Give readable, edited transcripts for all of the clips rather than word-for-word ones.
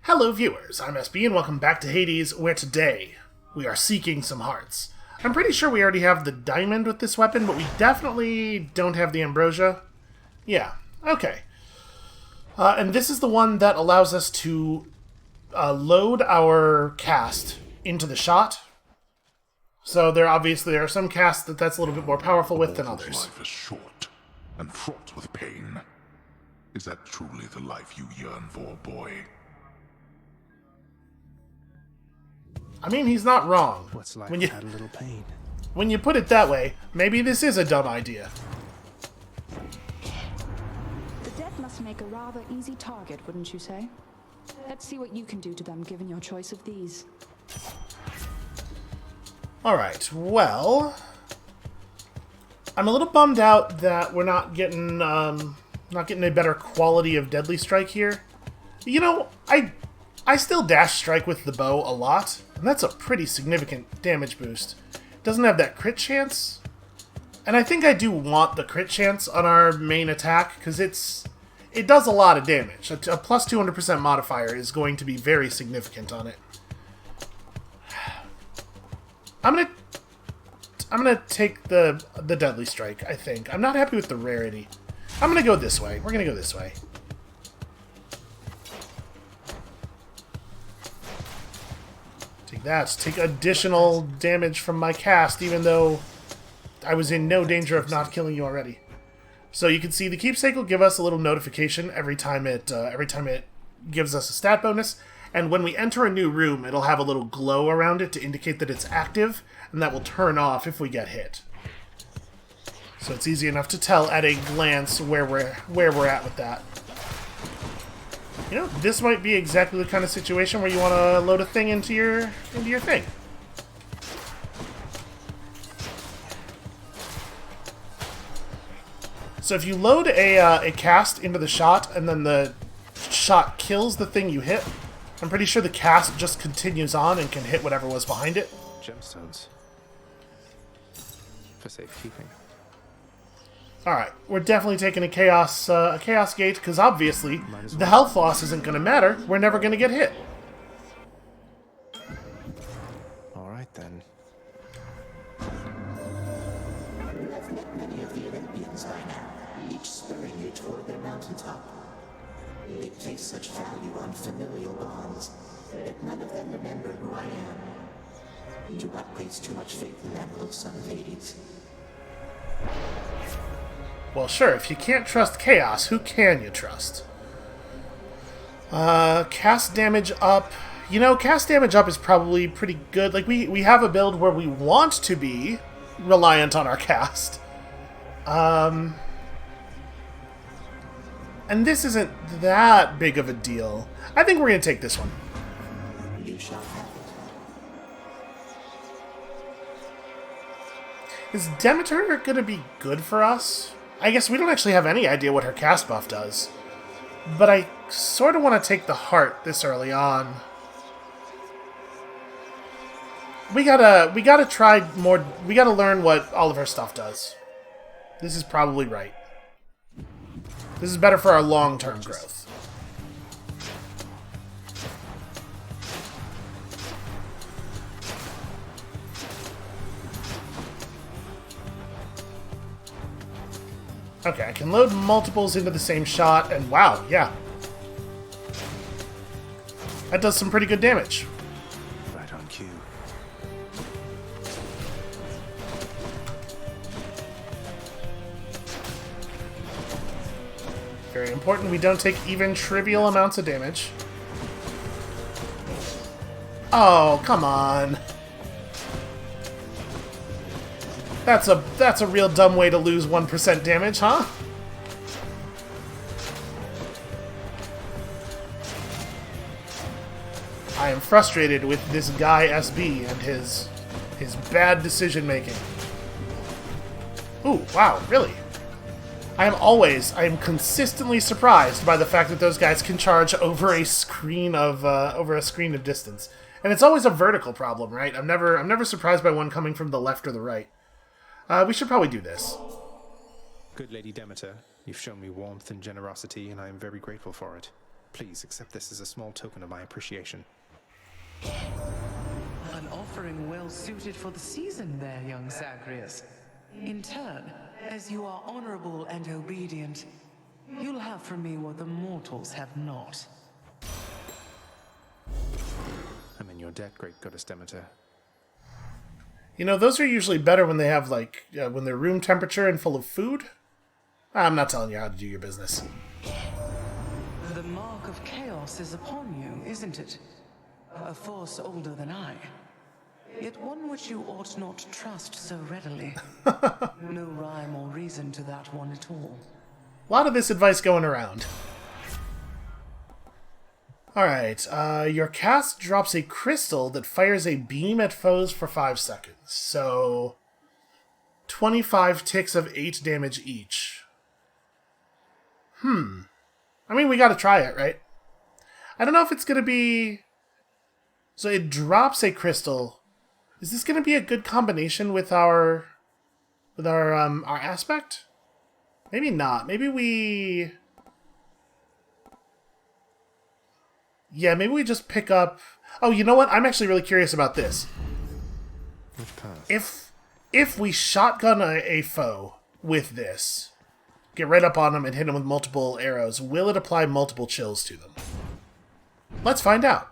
Hello viewers, I'm SB and welcome back to Hades, where today we are seeking some hearts. I'm pretty sure we already have the diamond with this weapon, but we definitely don't have the ambrosia. Yeah, okay. And this is the one that allows us to load our cast into the shot. So there are some casts that's a little bit more powerful with than others. Life is short and fraught with pain. Is that truly the life you yearn for, boy? I mean, he's not wrong. What's like had a little pain? When you put it that way, maybe this is a dumb idea. The dead must make a rather easy target, wouldn't you say? Let's see what you can do to them, given your choice of these. Alright, well... I'm a little bummed out that we're not getting a better quality of Deadly Strike here. You know, I still dash strike with the bow a lot, and that's a pretty significant damage boost. Doesn't have that crit chance, and I think I do want the crit chance on our main attack, because it does a lot of damage. A plus 200% modifier is going to be very significant on it. I'm gonna take the Deadly Strike, I think. I'm not happy with the rarity. I'm gonna go this way. We're gonna go this way. Take that. Take additional damage from my cast, even though I was in no danger of not killing you already. So you can see the keepsake will give us a little notification every time it gives us a stat bonus. And when we enter a new room, it'll have a little glow around it to indicate that it's active, and that will turn off if we get hit. So it's easy enough to tell at a glance where we're at with that. You know, this might be exactly the kind of situation where you want to load a thing into your thing. So if you load a cast into the shot, and then the shot kills the thing you hit, I'm pretty sure the cast just continues on and can hit whatever was behind it. Gemstones. For safekeeping. Alright, we're definitely taking a chaos gate, because obviously the health loss isn't going to matter. We're never going to get hit. Alright then. You have met many of the Olympians by now, each spurring you toward their mountaintop. They place such value on familial bonds that none of them remember who I am. Do not place too much faith in that little son of Hades. Well, sure, if you can't trust Chaos, who can you trust? Cast damage up. You know, cast damage up is probably pretty good. Like, we have a build where we want to be reliant on our cast. And this isn't that big of a deal. I think we're going to take this one. You shall have it. Is Demeter going to be good for us? I guess we don't actually have any idea what her cast buff does. But I sort of want to take the heart this early on. We gotta try more. We gotta learn what all of her stuff does. This is probably right. This is better for our long-term growth. Okay, I can load multiples into the same shot, and wow, yeah. That does some pretty good damage. Right on cue. Very important we don't take even trivial amounts of damage. Oh, come on. That's a real dumb way to lose 1% damage, huh? I am frustrated with this guy SB and his bad decision making. Ooh, wow, really? I am consistently surprised by the fact that those guys can charge over a screen of distance. And it's always a vertical problem, right? I'm never surprised by one coming from the left or the right. We should probably do this. Good Lady Demeter, you've shown me warmth and generosity, and I am very grateful for it. Please accept this as a small token of my appreciation. An offering well suited for the season there, young Zagreus. In turn, as you are honorable and obedient, you'll have from me what the mortals have not. I'm in your debt, great goddess Demeter. You know, those are usually better when they have, like, when they're room temperature and full of food. I'm not telling you how to do your business. The mark of chaos is upon you, isn't it? A force older than I. Yet one which you ought not trust so readily. No rhyme or reason to that one at all. A lot of this advice going around. Alright, your cast drops a crystal that fires a beam at foes for 5 seconds. So, 25 ticks of 8 damage each. I mean, we gotta try it, right? I don't know if it's gonna be... So it drops a crystal. Is this gonna be a good combination with our aspect? Maybe not. Maybe we... Yeah, maybe we just pick up... Oh, you know what? I'm actually really curious about this. Which path? If we shotgun a foe with this, get right up on them and hit them with multiple arrows, will it apply multiple chills to them? Let's find out.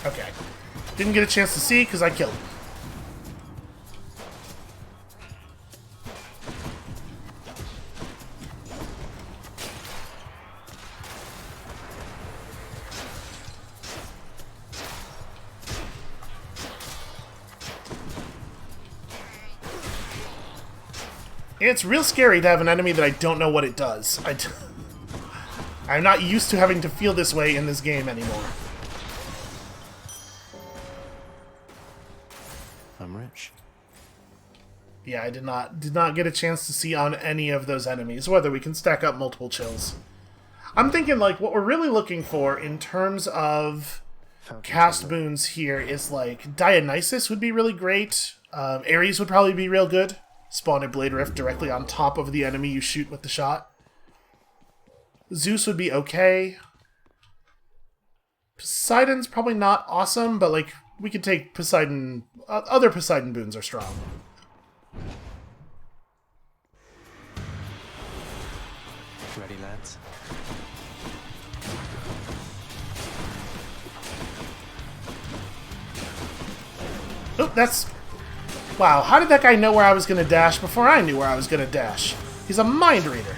Okay. Didn't get a chance to see because I killed him. It's real scary to have an enemy that I don't know what it does. I'm not used to having to feel this way in this game anymore. I'm rich. Yeah, I did not get a chance to see on any of those enemies whether we can stack up multiple chills. I'm thinking, like, what we're really looking for in terms of cast boons here is, like, Dionysus would be really great. Ares would probably be real good. Spawn a Blade Rift directly on top of the enemy you shoot with the shot. Zeus would be okay. Poseidon's probably not awesome, but, like, we could take Poseidon... other Poseidon boons are strong. Ready, lads? Oh, that's... Wow, how did that guy know where I was going to dash before I knew where I was going to dash? He's a mind reader.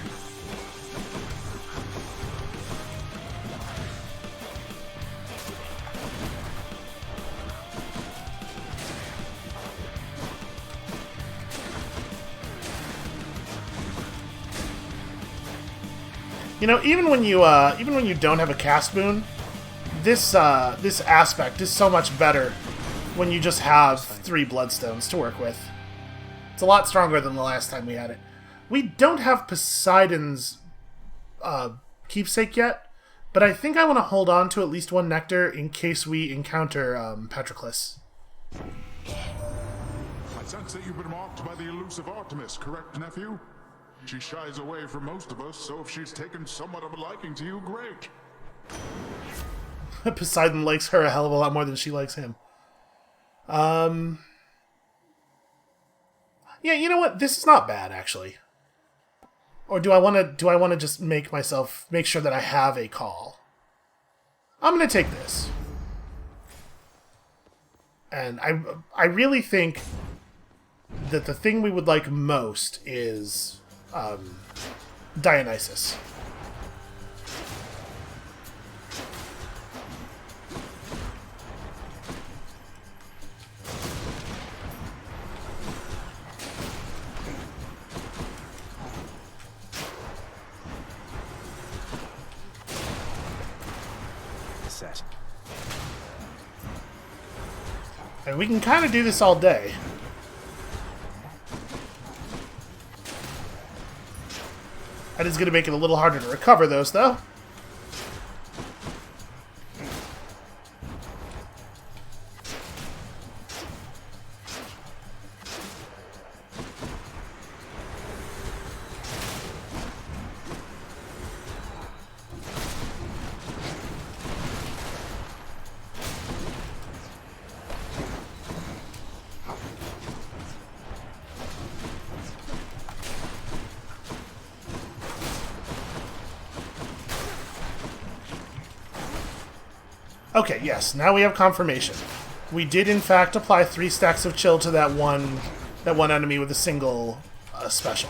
You know, even when you don't have a cast boon, this aspect is so much better when you just have 3 bloodstones to work with. It's a lot stronger than the last time we had it. We don't have Poseidon's keepsake yet, but I think I want to hold on to at least 1 nectar in case we encounter Patroclus. I sense that you've been marked by the elusive Artemis, correct, nephew? She shies away from most of us, so if she's taken somewhat of a liking to you, great. Poseidon likes her a hell of a lot more than she likes him. Yeah, you know what? This is not bad, actually. Or do I want to just make sure that I have a call? I'm going to take this. And I really think that the thing we would like most is Dionysus. Set. And we can kind of do this all day. That is going to make it a little harder to recover those, though. Okay, yes, now we have confirmation. We did in fact apply 3 stacks of chill to that one enemy with a single special.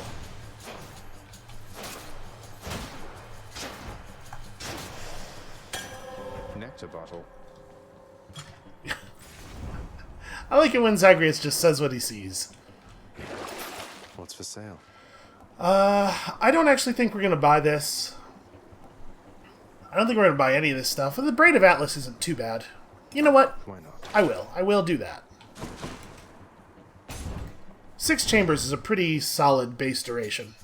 Nectar bottle. I like it when Zagreus just says what he sees. What's for sale? I don't actually think we're going to buy this. I don't think we're going to buy any of this stuff. The Braid of Atlas isn't too bad. You know what? Why not? I will. I will do that. 6 chambers is a pretty solid base duration.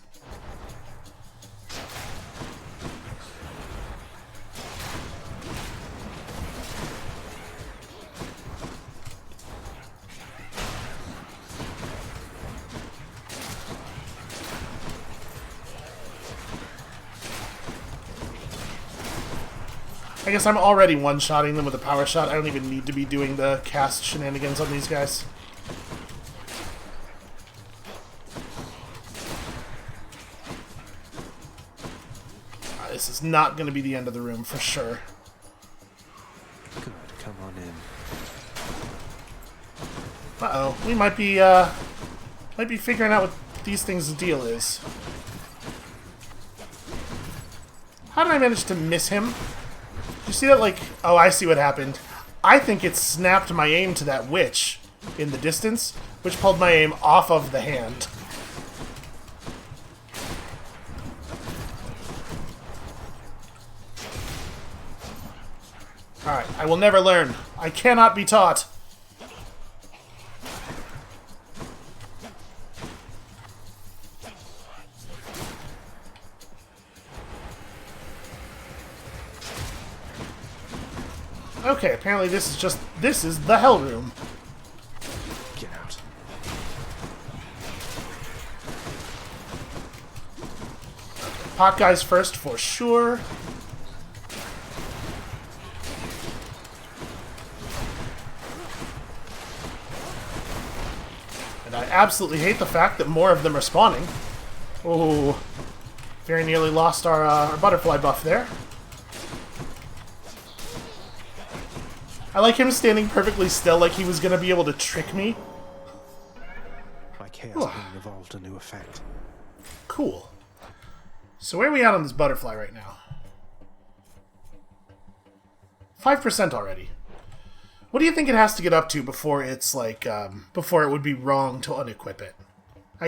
I guess I'm already one-shotting them with a power shot. I don't even need to be doing the cast shenanigans on these guys. This is not going to be the end of the room for sure. Good, come on in. Uh-oh. We might be figuring out what these things' deal is. How did I manage to miss him? You see that, like... Oh, I see what happened. I think it snapped my aim to that witch in the distance, which pulled my aim off of the hand. Alright, I will never learn. I cannot be taught. Okay, apparently this is the hell room. Get out. Pot guys first for sure. And I absolutely hate the fact that more of them are spawning. Oh, very nearly lost our butterfly buff there. I like him standing perfectly still, like he was going to be able to trick me. My chaos being evolved a new effect. Cool. So where are we at on this butterfly right now? 5% already. What do you think it has to get up to before it's like, before it would be wrong to unequip it?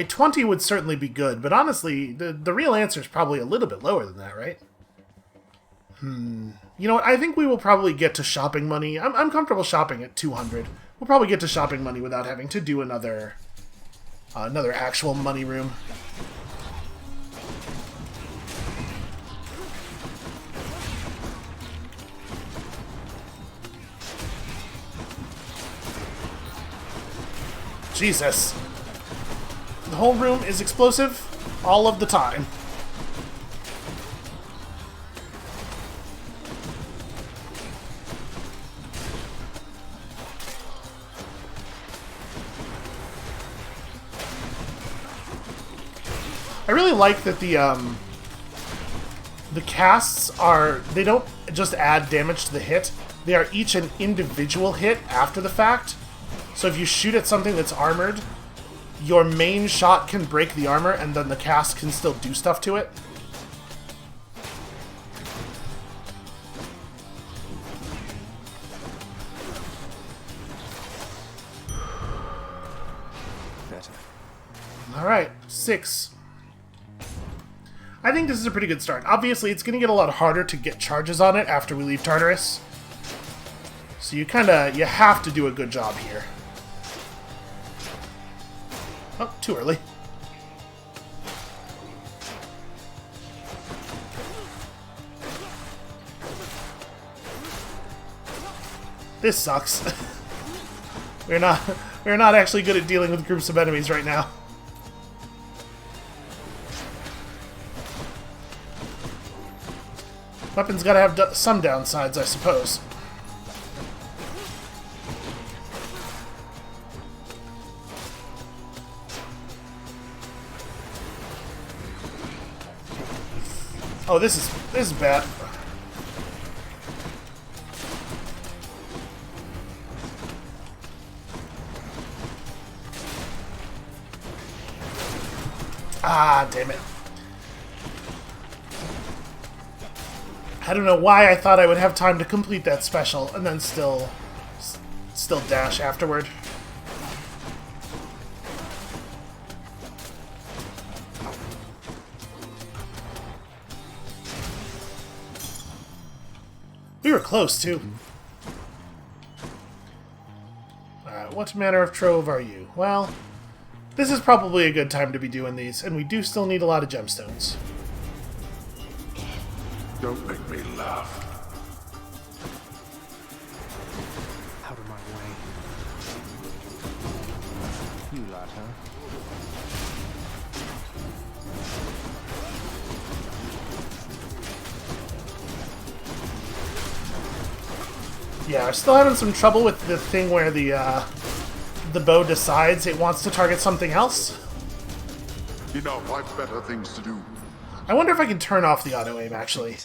20 would certainly be good, but honestly, the real answer is probably a little bit lower than that, right? You know what? I think we will probably get to shopping money. I'm comfortable shopping at 200. We'll probably get to shopping money without having to do another actual money room. Jesus. The whole room is explosive all of the time. I really like that the casts are, they don't just add damage to the hit, they are each an individual hit after the fact. So if you shoot at something that's armored, your main shot can break the armor and then the cast can still do stuff to it. Better. Alright, 6. I think this is a pretty good start. Obviously, it's going to get a lot harder to get charges on it after we leave Tartarus. So you have to do a good job here. Oh, too early. This sucks. We're not actually good at dealing with groups of enemies right now. Weapons gotta have some downsides, I suppose. Oh, this is bad. Ah, damn it. I don't know why I thought I would have time to complete that special and then still dash afterward. We were close, too. Alright, what manner of trove are you? Well, this is probably a good time to be doing these, and we do still need a lot of gemstones. Don't make me laugh. Out of my way. You lot, huh? Yeah, I'm still having some trouble with the thing where the bow decides it wants to target something else. Enough, I've better things to do. I wonder if I can turn off the auto-aim, actually.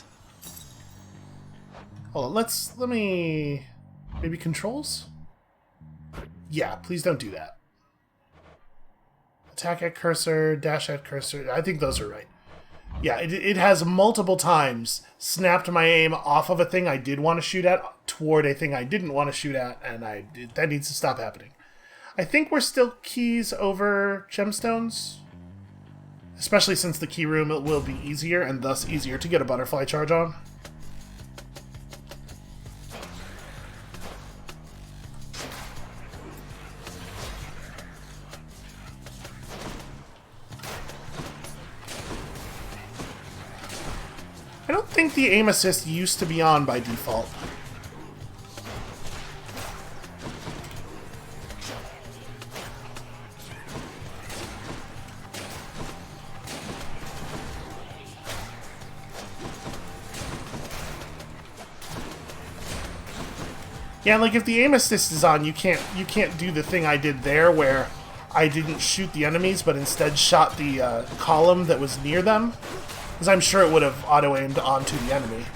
Hold on, let me... Maybe controls? Yeah, please don't do that. Attack at cursor, dash at cursor. I think those are right. Yeah, it has multiple times snapped my aim off of a thing I did want to shoot at toward a thing I didn't want to shoot at, and that needs to stop happening. I think we're still keys over gemstones. Especially since the key room will be easier, and thus easier to get a butterfly charge on. I don't think the aim assist used to be on by default. Yeah, like if the aim assist is on, you can't do the thing I did there where I didn't shoot the enemies, but instead shot the column that was near them, because I'm sure it would have auto-aimed onto the enemy.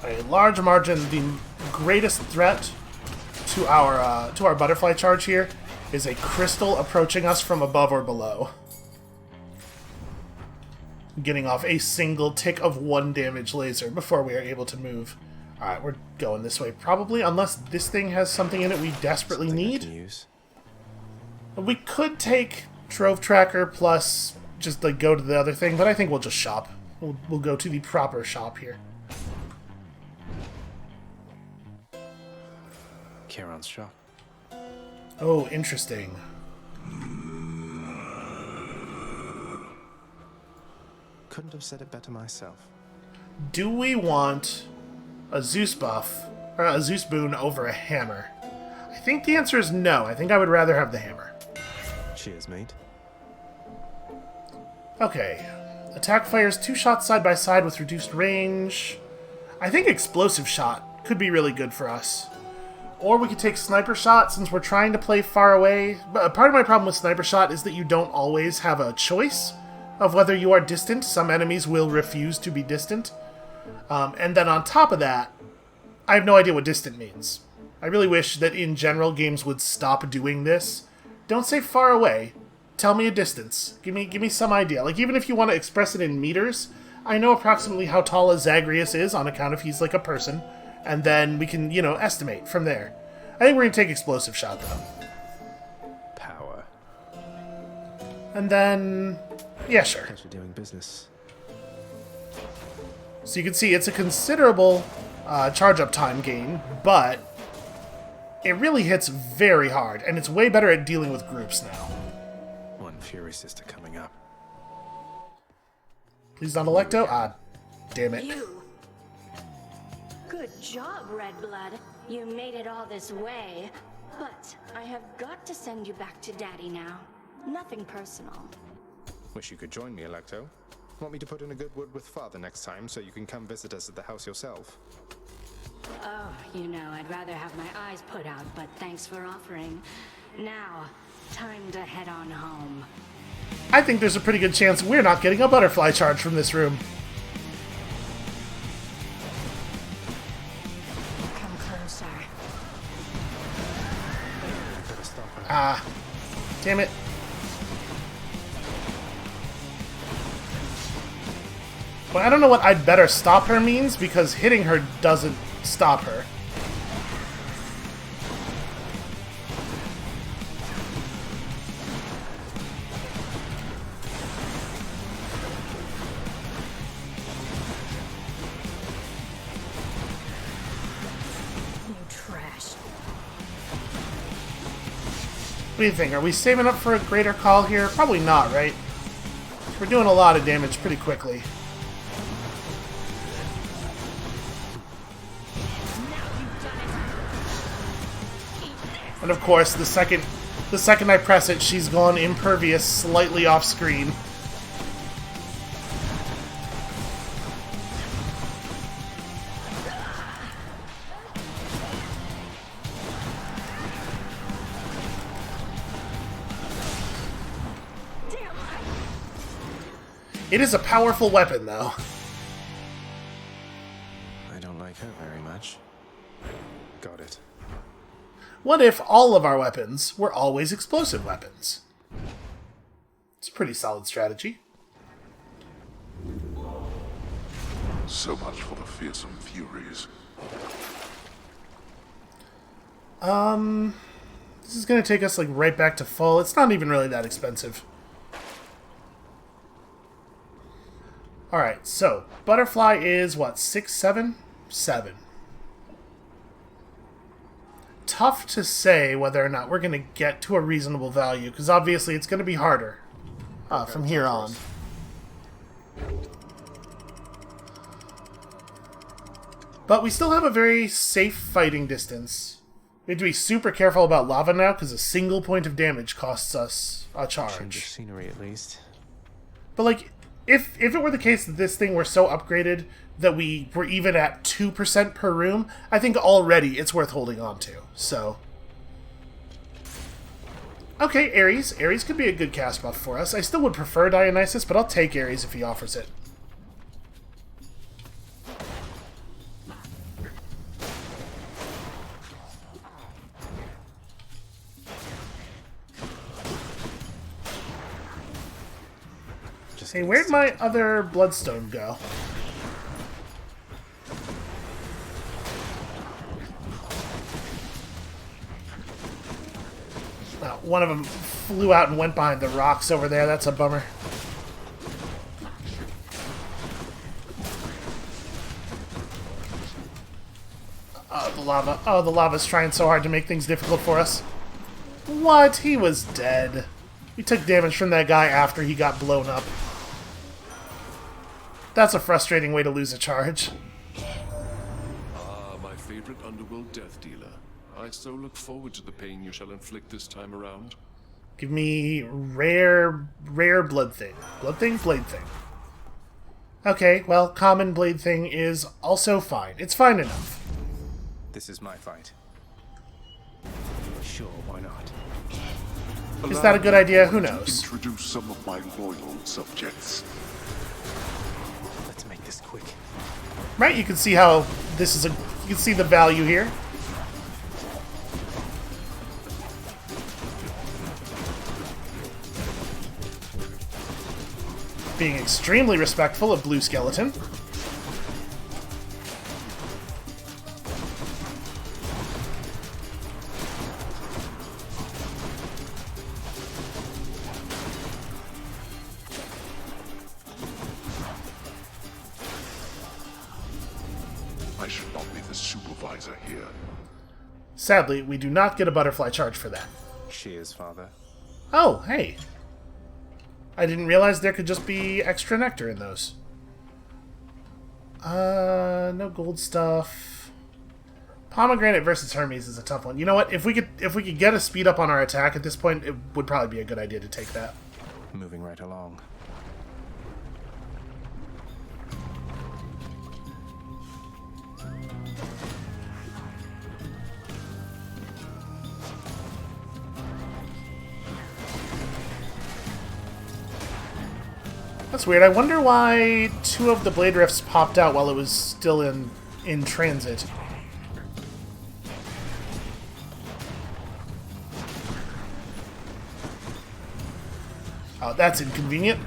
A large margin, the greatest threat to our butterfly charge here is a crystal approaching us from above or below. Getting off a single tick of 1 damage laser before we are able to move. Alright, we're going this way probably, unless this thing has something in it we desperately need. We could take Trove Tracker plus just like go to the other thing, but I think we'll just shop. We'll go to the proper shop here. Charon's shop. Oh, interesting. Couldn't have said it better myself. Do we want a Zeus buff, or a Zeus boon over a hammer? I think the answer is no. I think I would rather have the hammer. Cheers, mate. Okay. Attack fires 2 shots side by side with reduced range. I think explosive shot could be really good for us. Or we could take sniper shot since we're trying to play far away. But part of my problem with sniper shot is that you don't always have a choice of whether you are distant. Some enemies will refuse to be distant. And then on top of that, I have no idea what distant means. I really wish that in general games would stop doing this. Don't say far away. Tell me a distance. Give me some idea. Like even if you want to express it in meters, I know approximately how tall a Zagreus is on account of he's like a person. And then we can, estimate from there. I think we're going to take explosive shot, though. Power. And then... yeah, sure. Pleasure doing business. So you can see it's a considerable charge-up time gain, but it really hits very hard, and it's way better at dealing with groups now. One Fury Sister coming up. Please not Electo? Ah, damn it. You. Good job, Red Blood. You made it all this way. But I have got to send you back to Daddy now. Nothing personal. Wish you could join me, Electo. Want me to put in a good word with Father next time so you can come visit us at the house yourself? Oh, you know, I'd rather have my eyes put out, but thanks for offering. Now, time to head on home. I think there's a pretty good chance we're not getting a butterfly charge from this room. Come closer. Ah. Damn it. Well, I don't know what "I'd better stop her" means, because hitting her doesn't stop her. You trash. What do you think? Are we saving up for a greater call here? Probably not, right? We're doing a lot of damage pretty quickly. And of course, the second I press it, she's gone impervious, slightly off screen. It is a powerful weapon, though. I don't like her very much. Got it. What if all of our weapons were always explosive weapons? It's a pretty solid strategy. So much for the fearsome Furies. This is gonna take us like right back to full. It's not even really that expensive. Alright, so butterfly is what, 6, 7? 7. Tough to say whether or not we're going to get to a reasonable value, because obviously it's going to be harder from here on. But we still have a very safe fighting distance. We have to be super careful about lava now, because a single point of damage costs us a Change of charge. scenery at least. But like, if it were the case that this thing were so upgraded that we were even at 2% per room, I think already it's worth holding on to. So, okay, Ares. Ares could be a good cast buff for us. I still would prefer Dionysus, but I'll take Ares if he offers it. Hey, where'd my other bloodstone go? Oh, one of them flew out and went behind the rocks over there. That's a bummer. Oh, the lava. Oh, the lava's trying so hard to make things difficult for us. What? He was dead. We took damage from that guy after he got blown up. That's a frustrating way to lose a charge. Ah, my favorite underworld death dealer. I so look forward to the pain you shall inflict this time around. Give me rare blood thing. Blood thing? Blade thing. Okay, well, common blade thing is also fine. It's fine enough. This is my fight. Sure, why not? Is that a good idea? Who knows? Introduce some of my loyal subjects. Let's make this quick. Right, you can see how this is a... You can see the value here. Being extremely respectful of Blue Skeleton. I should not be the supervisor here. Sadly, we do not get a butterfly charge for that. Cheers, Father. Oh, hey. I didn't realize there could just be extra nectar in those. No gold stuff. Pomegranate versus Hermes is a tough one. You know what? If we could get a speed up on our attack at this point, it would probably be a good idea to take that. Moving right along. That's weird. I wonder why 2 of the blade rifts popped out while it was still in transit. Oh, that's inconvenient.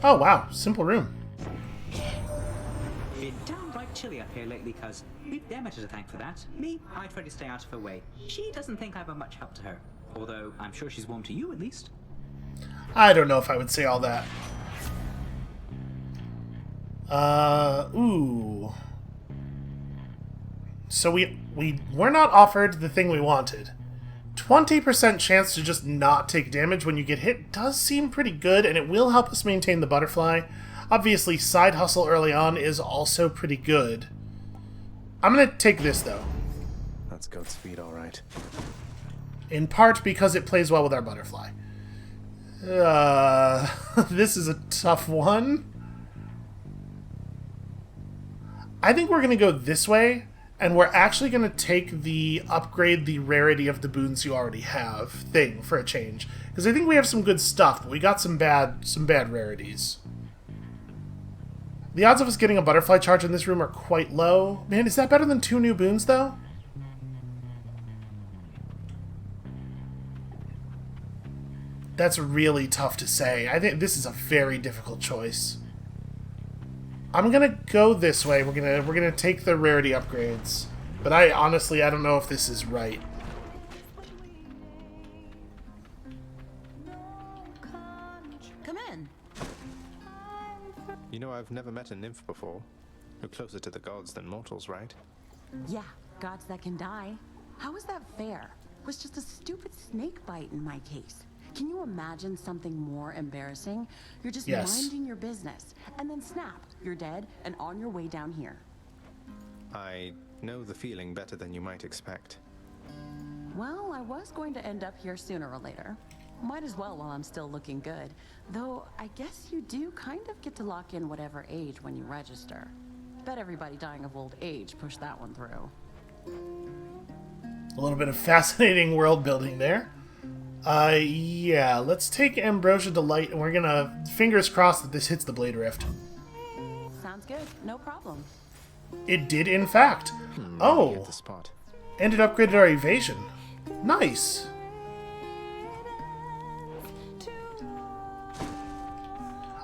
Oh, wow. Simple room. Been downright chilly up here lately, cuz. We've Demeter to thank for that. Me, I try to stay out of her way. She doesn't think I'm a much help to her. Although, I'm sure she's warm to you, at least. I don't know if I would say all that. Ooh. So we're not offered the thing we wanted. 20% chance to just not take damage when you get hit does seem pretty good, and it will help us maintain the butterfly. Obviously, side hustle early on is also pretty good. I'm going to take this, though. That's goat speed, all right. In part because it plays well with our butterfly. This is a tough one. I think we're going to go this way, and we're actually going to take the upgrade the rarity of the boons you already have thing for a change. Because I think we have some good stuff, but we got some bad rarities. The odds of us getting a butterfly charge in this room are quite low. Man, is that better than 2 new boons, though? That's really tough to say. I think this is a very difficult choice. I'm gonna go this way. We're gonna take the rarity upgrades. But I don't know if this is right. Come in. You know, I've never met a nymph before. You're closer to the gods than mortals, right? Yeah, gods that can die. How is that fair? It was just a stupid snake bite in my case. Can you imagine something more embarrassing? You're just minding your business, and then snap, you're dead and on your way down here. I know the feeling better than you might expect. Well, I was going to end up here sooner or later. Might as well while I'm still looking good. Though, I guess you do kind of get to lock in whatever age when you register. Bet everybody dying of old age pushed that one through. A little bit of fascinating world building there. Yeah, let's take Ambrosia Delight, and we're gonna fingers crossed that this hits the Blade Rift. Sounds good, no problem. It did, in fact. Oh, The spot. and it upgraded our evasion. Nice.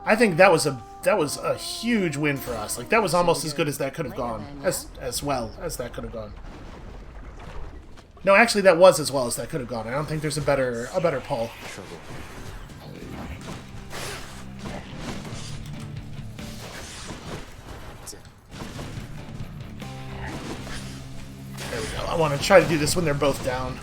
I think that was a huge win for us. Like, that was almost as good as that could have gone, as well as that could have gone. No, actually, that was as well as that could have gone. I don't think there's a better pull. There we go. I want to try to do this when they're both down.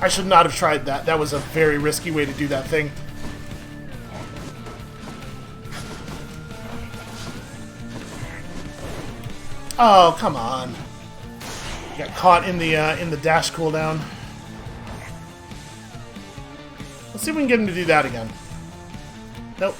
I should not have tried that. That was a very risky way to do that thing. Oh, come on. Got caught in the dash cooldown. Let's see if we can get him to do that again. Nope.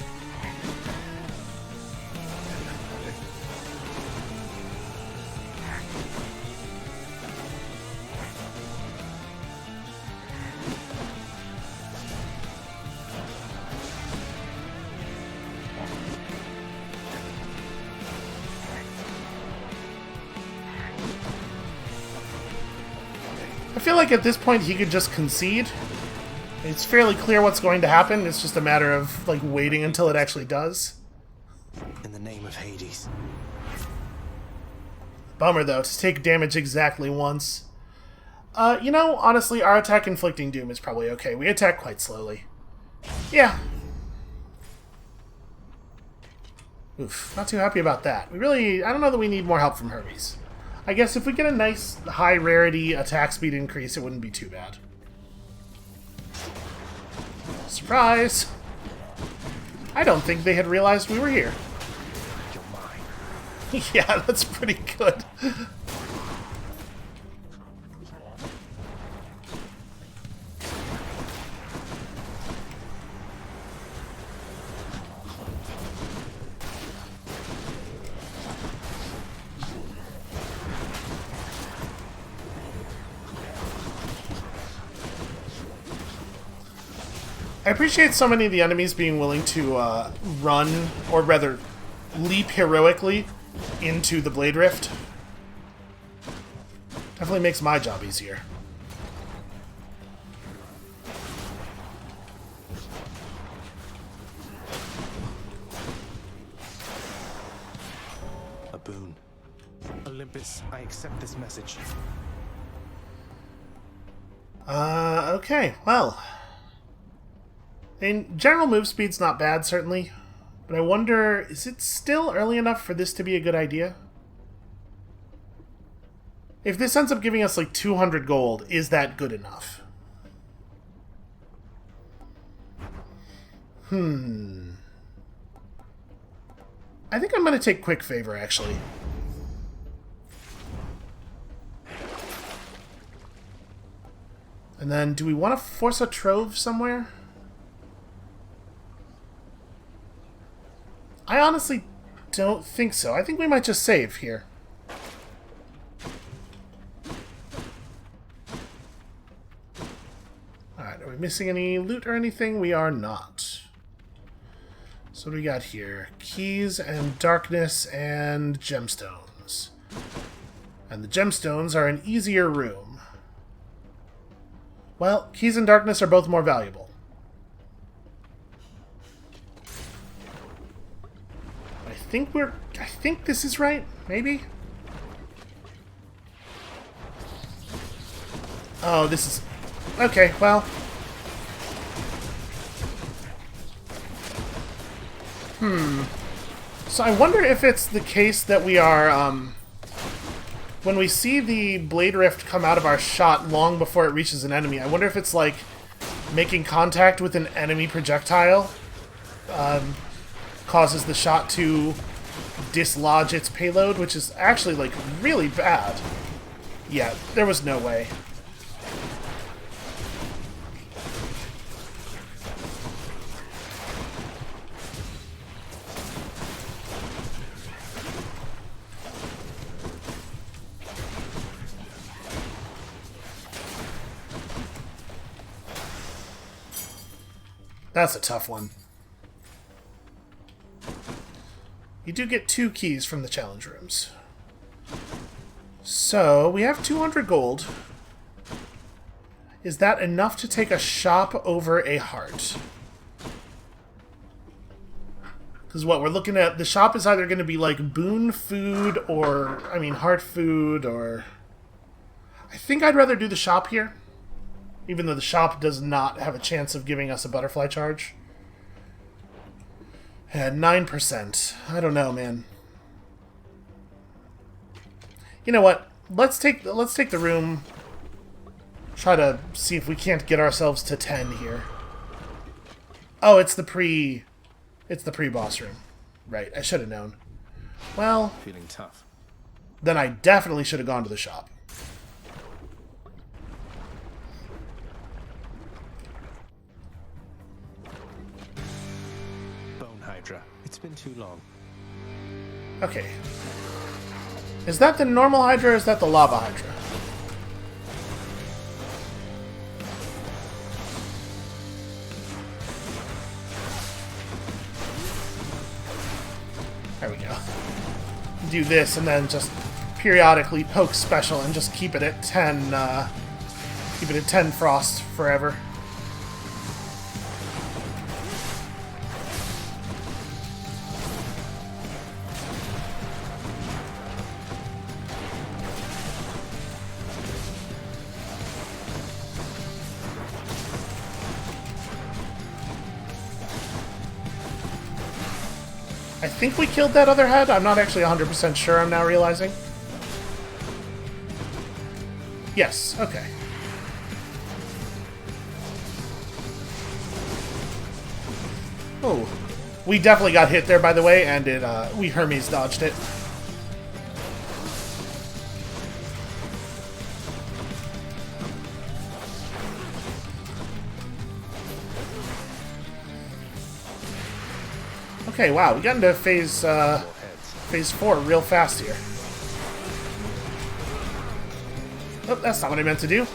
I feel like at this point he could just concede It's fairly clear what's going to happen. It's just a matter of, like, waiting until it actually does. In the name of Hades. Bummer, though, to take damage exactly once. You know, honestly, our attack inflicting doom is probably okay. We attack quite slowly. Yeah. Oof, not too happy about that. I don't know that we need more help from Hermes. I guess if we get a nice high rarity attack speed increase, it wouldn't be too bad. Surprise! I don't think they had realized we were here. You're mine. Yeah, that's pretty good. I appreciate so many of the enemies being willing to run, or rather, leap heroically into the Blade Rift. Definitely makes my job easier. A boon. Olympus, I accept this message. Okay, well. In general, move speed's not bad, certainly. But I wonder, is it still early enough for this to be a good idea? If this ends up giving us like 200 gold, is that good enough? I think I'm going to take Quick Favor, actually. And then, do we want to force a trove somewhere? I honestly don't think so. I think we might just save here. Alright, are we missing any loot or anything? We are not. So what do we got here? Keys and darkness and gemstones. And the gemstones are an easier room. Well, keys and darkness are both more valuable. I think this is right, maybe? Oh, this is... Okay, well... So I wonder if it's the case that we are, when we see the Blade Rift come out of our shot long before it reaches an enemy, I wonder if it's like making contact with an enemy projectile, causes the shot to dislodge its payload, which is actually, like, really bad. Yeah, there was no way. That's a tough one. You do get 2 keys from the challenge rooms. So, we have 200 gold. Is that enough to take a shop over a heart? Because what we're looking at, the shop is either going to be like boon food or, I mean, heart food or... I think I'd rather do the shop here. Even though the shop does not have a chance of giving us a butterfly charge. At 9%. I don't know, man. You know what? Let's take the room. Try to see if we can't get ourselves to 10 here. Oh, it's the pre-boss room. Right, I should have known. Well, feeling tough. Then I definitely should have gone to the shop. It's been too long. Okay. Is that the normal Hydra or is that the lava Hydra? There we go. Do this and then just periodically poke special and just keep it at 10, keep it at 10 frost forever. I think we killed that other head. I'm not actually 100% sure, I'm now realizing. Yes, okay. Oh, we definitely got hit there, by the way, and we Hermes dodged it. Okay, wow, we got into phase 4 real fast here. Oh, that's not what I meant to do.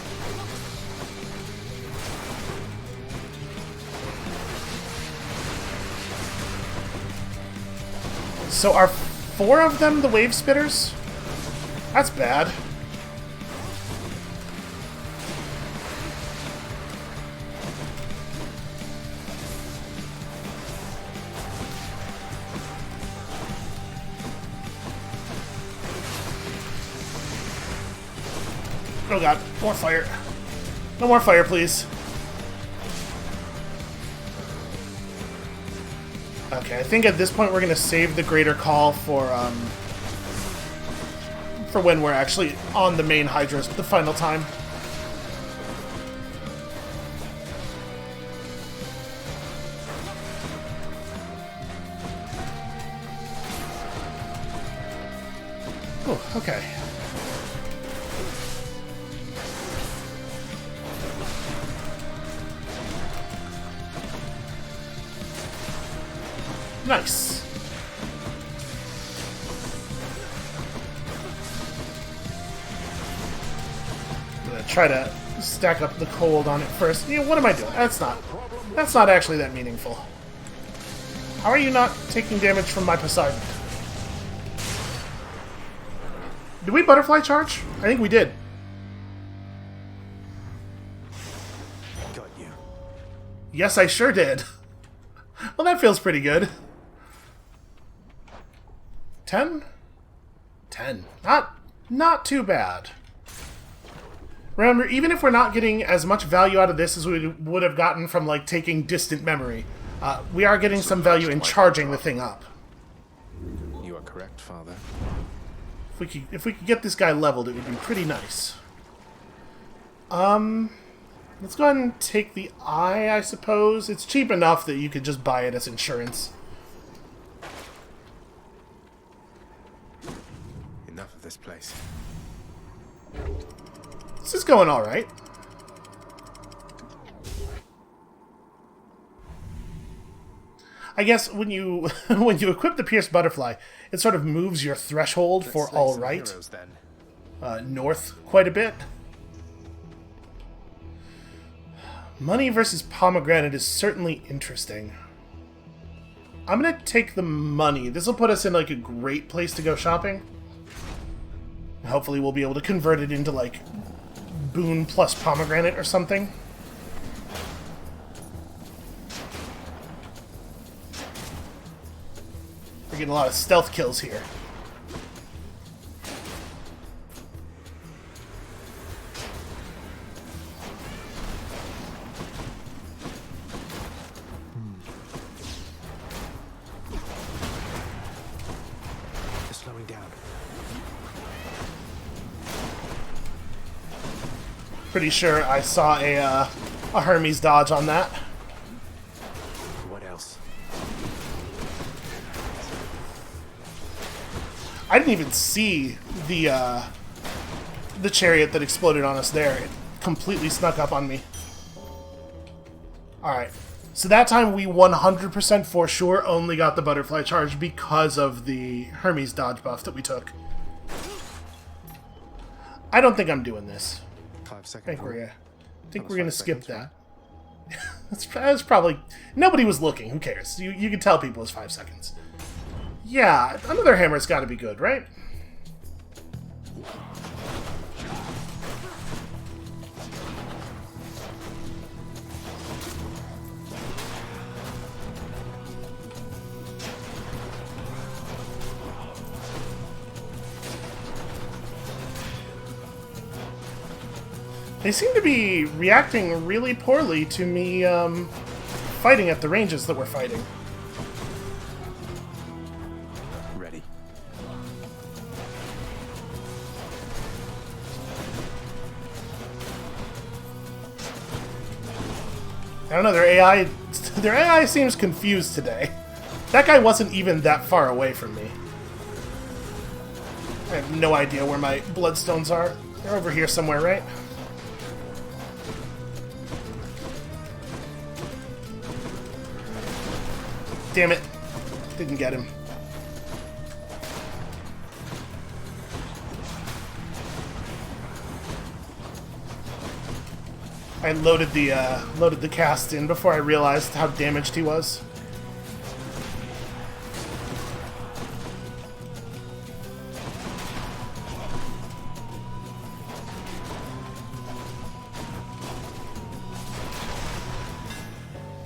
So are 4 of them the wave spitters? That's bad. Oh god, more fire. No more fire, please. Okay, I think at this point we're gonna save the greater call for when we're actually on the main Hydras the final time. Oh, okay. Nice. I'm gonna try to stack up the cold on it first. You know, what am I doing? That's not actually that meaningful. How are you not taking damage from my Poseidon? Did we butterfly charge? I think we did. Got you. Yes, I sure did. Well, that feels pretty good. 10? 10. Not too bad. Remember, even if we're not getting as much value out of this as we would have gotten from, like, taking distant memory, we are getting some value in charging the thing up. You are correct, Father. If we could get this guy leveled, it would be pretty nice. Let's go ahead and take the eye, I suppose. It's cheap enough that you could just buy it as insurance. Enough of this place. This is going alright. I guess when you when you equip the Pierced Butterfly, it sort of moves your threshold for alright north quite a bit. Money versus pomegranate is certainly interesting. I'm gonna take the money. This will put us in like a great place to go shopping. Hopefully we'll be able to convert it into like boon plus pomegranate or something. We're getting a lot of stealth kills here. Slowing down. Pretty sure I saw a Hermes dodge on that. What else? I didn't even see the chariot that exploded on us there. It completely snuck up on me. Alright. So that time we 100% for sure only got the butterfly charge because of the Hermes dodge buff that we took. I don't think I'm doing this. 5 seconds. I think we're gonna skip that. That's probably... Nobody was looking. Who cares? You can tell people it's 5 seconds. Yeah, another hammer's gotta be good, right? They seem to be reacting really poorly to me fighting at the ranges that we're fighting. I don't know, their AI seems confused today. That guy wasn't even that far away from me. I have no idea where my bloodstones are. They're over here somewhere, right? Damn it. Didn't get him. I loaded the cast in before I realized how damaged he was.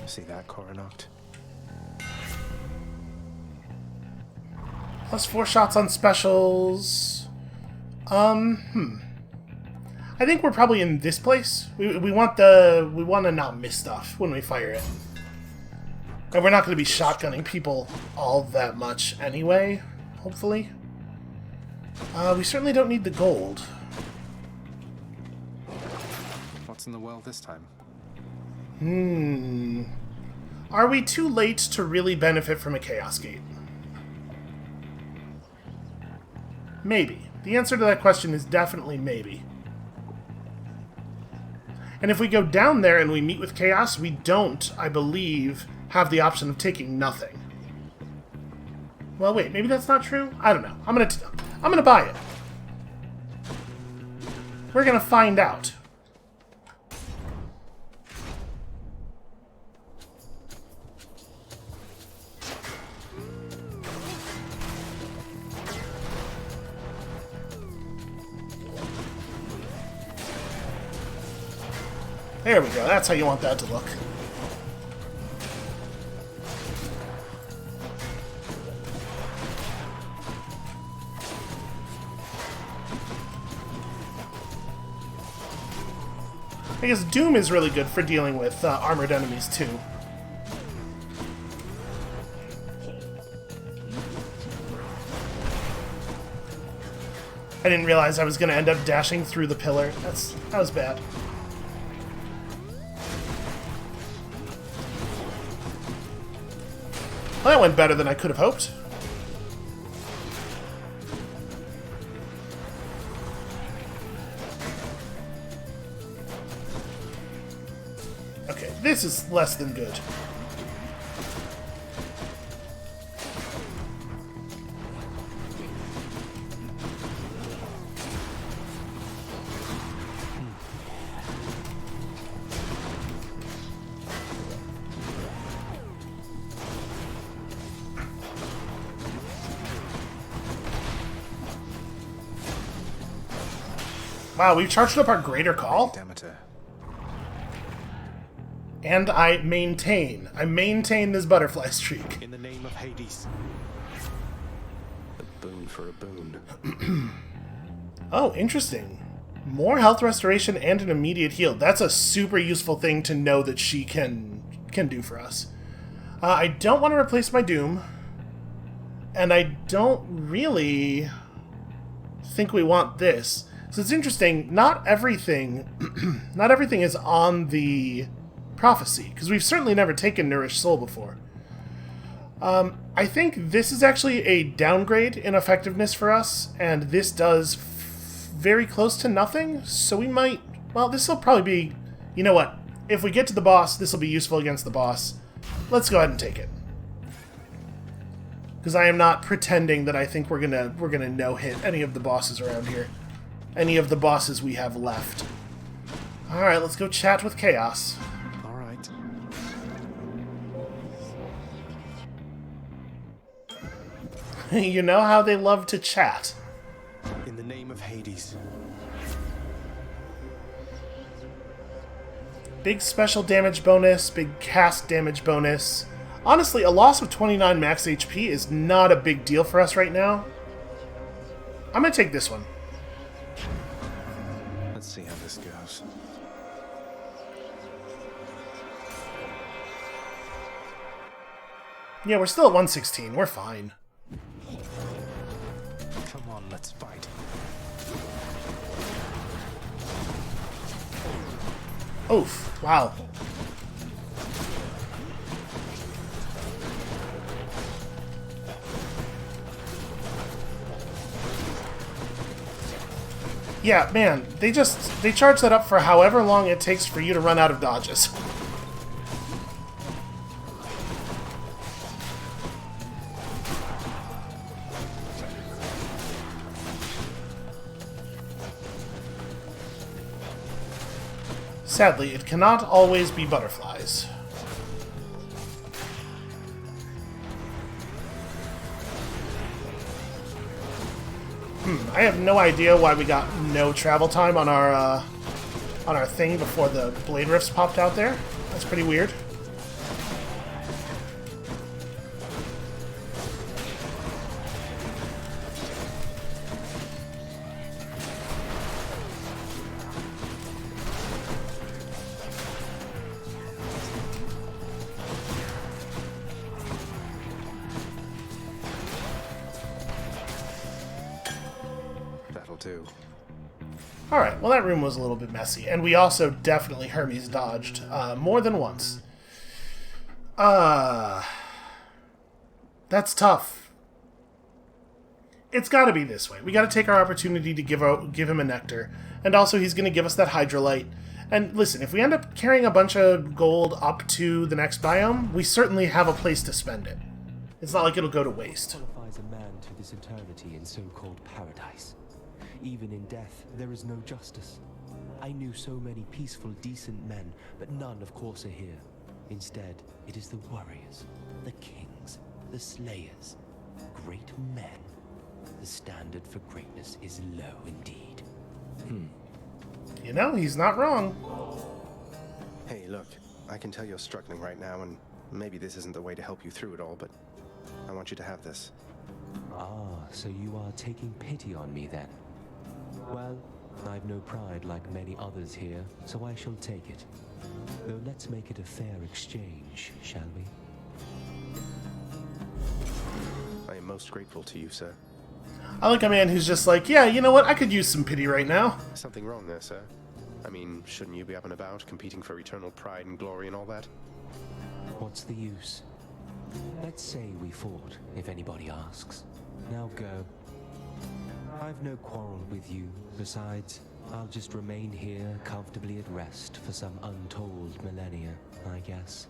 See that, Coronact? Plus 4 shots on specials. I think we're probably in this place. We want to not miss stuff when we fire it. And we're not going to be shotgunning people all that much anyway, hopefully. We certainly don't need the gold. What's in the well this time? Are we too late to really benefit from a Chaos Gate? Maybe. The answer to that question is definitely maybe. And if we go down there and we meet with Chaos, we don't, I believe, have the option of taking nothing. Well, wait, maybe that's not true? I don't know. I'm gonna buy it. We're gonna find out. There we go. That's how you want that to look. I guess Doom is really good for dealing with armored enemies, too. I didn't realize I was going to end up dashing through the pillar. That was bad. Well, that went better than I could have hoped. Okay, this is less than good. Wow, we've charged up our Greater Call? Demeter. And I maintain this butterfly streak. In the name of Hades. A boon for a boon. Oh, interesting. More health restoration and an immediate heal. That's a super useful thing to know that she can do for us. I don't want to replace my Doom. And I don't really think we want this. So it's interesting, not everything is on the prophecy, because we've certainly never taken Nourished Soul before. I think this is actually a downgrade in effectiveness for us, and this does very close to nothing, so we might... Well, this will probably be... You know what? If we get to the boss, this will be useful against the boss. Let's go ahead and take it. Because I am not pretending that I think we're gonna no-hit any of the bosses around here. Any of the bosses we have left. Alright, let's go chat with Chaos. Alright. You know how they love to chat. In the name of Hades. Big special damage bonus, big cast damage bonus. Honestly, a loss of 29 max HP is not a big deal for us right now. I'm gonna take this one. Let's see how this goes. Yeah, we're still at 116. We're fine. Come on, let's fight. Oof. Wow. Yeah, man, they charge that up for however long it takes for you to run out of dodges. Sadly, it cannot always be butterflies. I have no idea why we got no travel time on our thing before the blade rifts popped out there. That's pretty weird. Alright, well that room was a little bit messy, and we also definitely Hermes dodged more than once. That's tough. It's gotta be this way. We gotta take our opportunity to give him a nectar, and also he's gonna give us that hydrolite. And listen, if we end up carrying a bunch of gold up to the next biome, we certainly have a place to spend it. It's not like it'll go to waste. What qualifies a man to this eternity in so-called paradise? Even in death, there is no justice. I knew so many peaceful, decent men, but none, of course, are here. Instead, it is the warriors, the kings, the slayers, great men. The standard for greatness is low indeed. You know, he's not wrong. Hey, look, I can tell you're struggling right now, and maybe this isn't the way to help you through it all, but I want you to have this. Ah, so you are taking pity on me then? Well, I've no pride like many others here, so I shall take it. Though let's make it a fair exchange, shall we? I am most grateful to you, sir. I like a man who's just like, yeah, you know what, I could use some pity right now. Something wrong there, sir? I mean, shouldn't you be up and about, competing for eternal pride and glory and all that? What's the use? Let's say we fought, if anybody asks. Now go. I've no quarrel with you. Besides, I'll just remain here comfortably at rest for some untold millennia, I guess.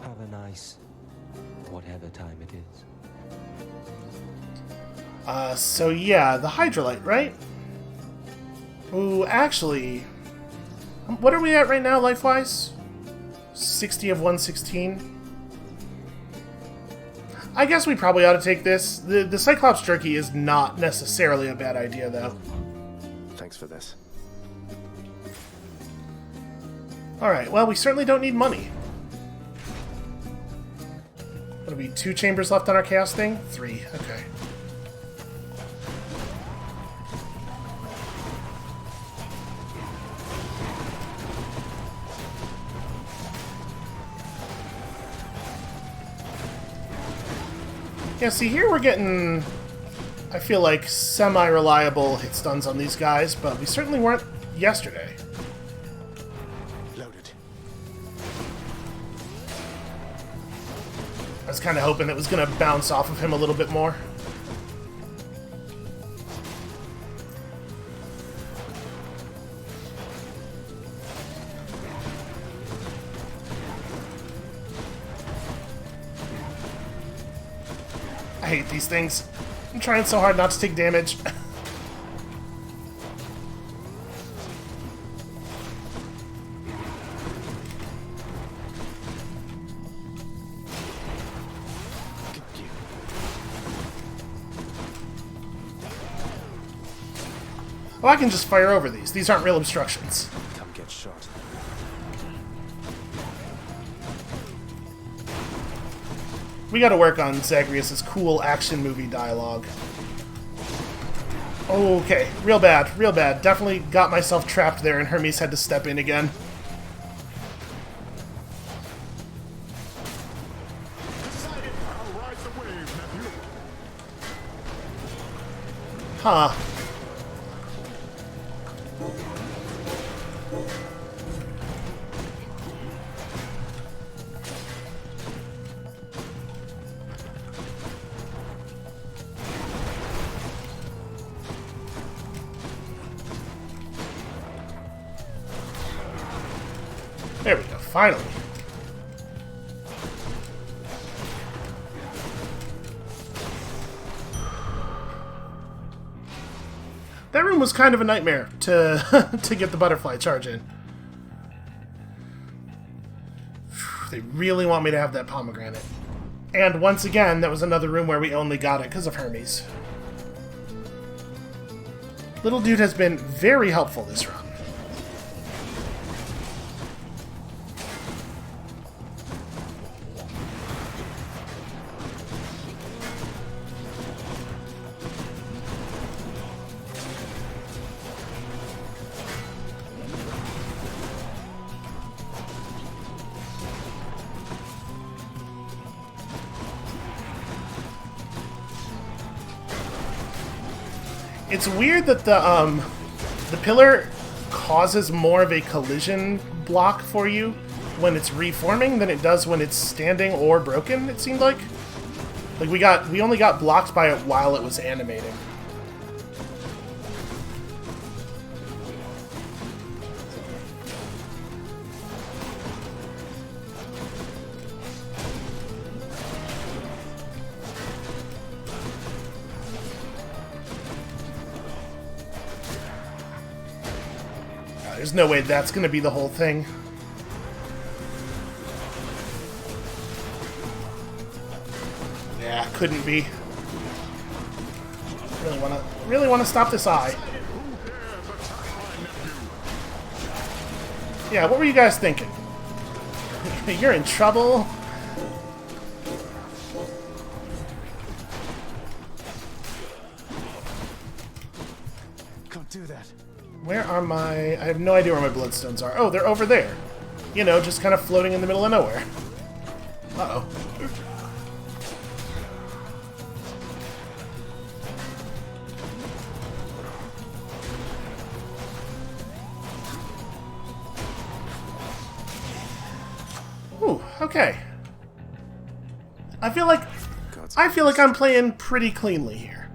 Have a nice... whatever time it is. So yeah, the hydrolite, right? Ooh, actually... What are we at right now, life-wise? 60 of 116? I guess we probably ought to take this. The Cyclops Jerky is not necessarily a bad idea, though. Thanks for this. Alright, well, we certainly don't need money. What'll be 2 chambers left on our chaos thing? 3, okay. Yeah, see, here we're getting, I feel like, semi-reliable hit stuns on these guys, but we certainly weren't yesterday. Loaded. I was kind of hoping it was going to bounce off of him a little bit more. I hate these things. I'm trying so hard not to take damage. Oh, I can just fire over these. These aren't real obstructions. Come get shot. We gotta work on Zagreus' cool action movie dialogue. Okay, real bad, real bad. Definitely got myself trapped there and Hermes had to step in again. Decided I'll ride the wave, nephew. Huh. Finally. That room was kind of a nightmare to to get the butterfly charge in. They really want me to have that pomegranate. And once again, that was another room where we only got it because of Hermes. Little dude has been very helpful this run. It's weird that the pillar causes more of a collision block for you when it's reforming than it does when it's standing or broken, it seemed like. Like we only got blocked by it while it was animating. There's no way that's going to be the whole thing. Yeah, couldn't be. Really want to stop this eye. Yeah, what were you guys thinking? You're in trouble. Can't do that. Where are my... I have no idea where my bloodstones are. Oh, they're over there. You know, just kind of floating in the middle of nowhere. Uh-oh. Ooh, okay. I feel like I'm playing pretty cleanly here.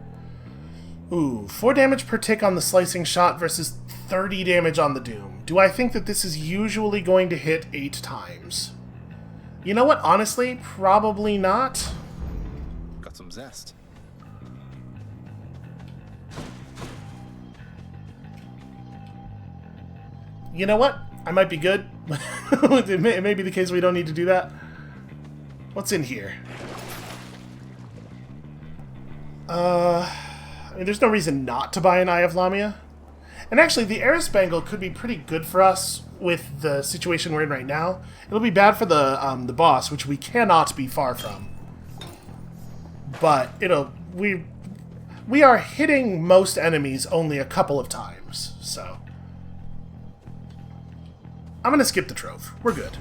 Ooh, 4 damage per tick on the slicing shot versus 30 damage on the doom. Do I think that this is usually going to hit 8 times? You know what? Honestly, probably not. Got some zest. You know what? I might be good. It may be the case we don't need to do that. What's in here? I mean, there's no reason not to buy an Eye of Lamia. And actually, the Eris Bangle could be pretty good for us with the situation we're in right now. It'll be bad for the boss, which we cannot be far from. But we are hitting most enemies only a couple of times, so I'm gonna skip the trove. We're good.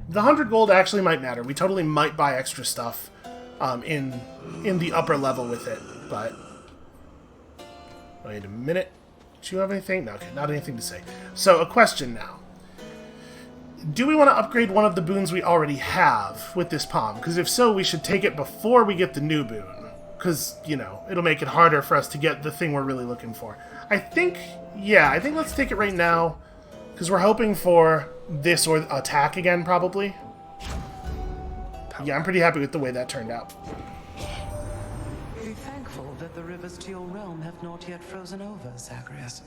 The 100 gold actually might matter. We totally might buy extra stuff in the upper level with it, but wait a minute. Do you have anything? No, okay, not anything to say. So, a question now. Do we want to upgrade one of the boons we already have with this palm? Because if so, we should take it before we get the new boon. Because, you know, it'll make it harder for us to get the thing we're really looking for. I think let's take it right now. Because we're hoping for this or attack again, probably. Yeah, I'm pretty happy with the way that turned out. Be thankful that the rivers to your realm have not yet frozen over, Zagreus.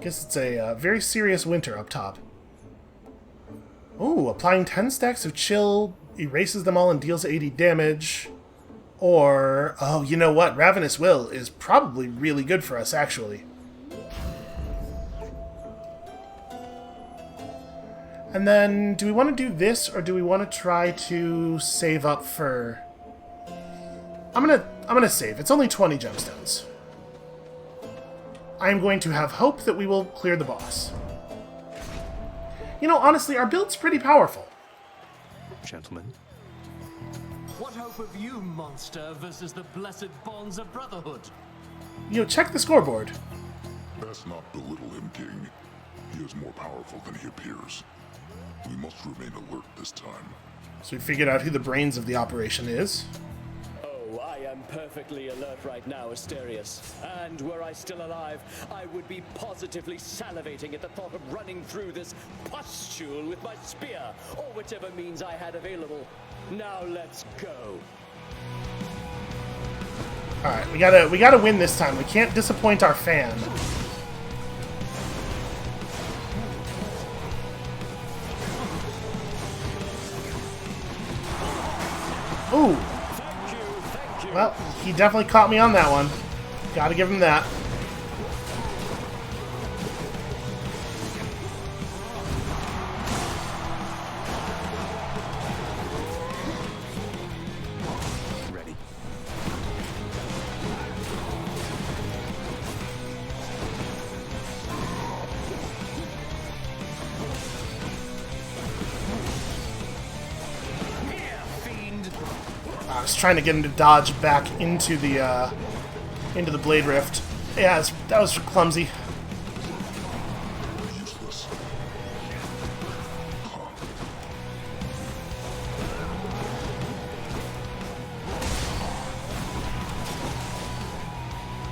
Guess it's a very serious winter up top. Ooh, applying 10 stacks of chill erases them all and deals 80 damage. Or, oh, you know what? Ravenous Will is probably really good for us, actually. And then, do we want to do this, or do we want to try to save up for... I'm gonna save. It's only 20 gemstones. I'm going to have hope that we will clear the boss. You know, honestly, our build's pretty powerful. Gentlemen. What hope have you, monster, versus the blessed bonds of brotherhood? You know, check the scoreboard. Best not belittle him, King. He is more powerful than he appears. We must remain alert this time. So we figured out who the brains of the operation is. Oh, I am perfectly alert right now, Asterius. And were I still alive, I would be positively salivating at the thought of running through this pustule with my spear, or whichever means I had available. Now let's go. Alright, we gotta win this time. We can't disappoint our fan. Ooh. Thank you. Well, he definitely caught me on that one. Gotta give him that. Ready. I was trying to get him to dodge back into the blade rift. Yeah, that was clumsy.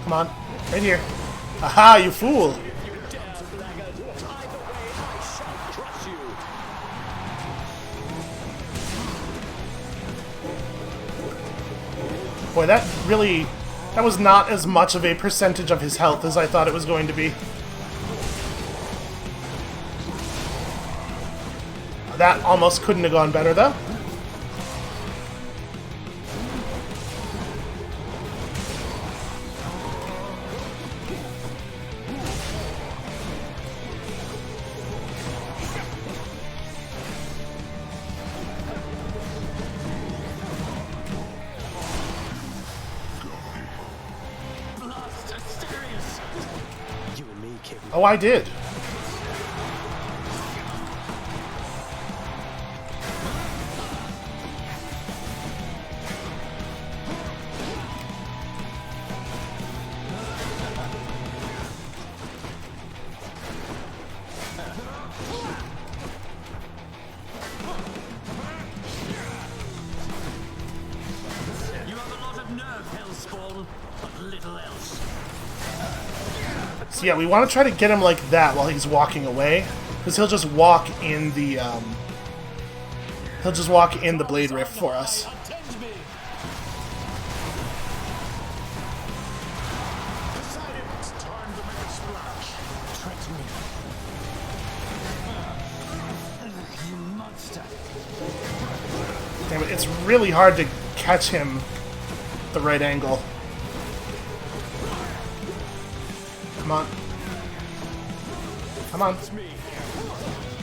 Come on, right here. Aha, you fool! Boy, that was not as much of a percentage of his health as I thought it was going to be. That almost couldn't have gone better, though. Oh, I did. You have a lot of nerve, Hellspawn, but little else. So yeah, we want to try to get him like that while he's walking away, because he'll just walk in the blade rift for us. Damn it, it's really hard to catch him at the right angle. Come on. Come on.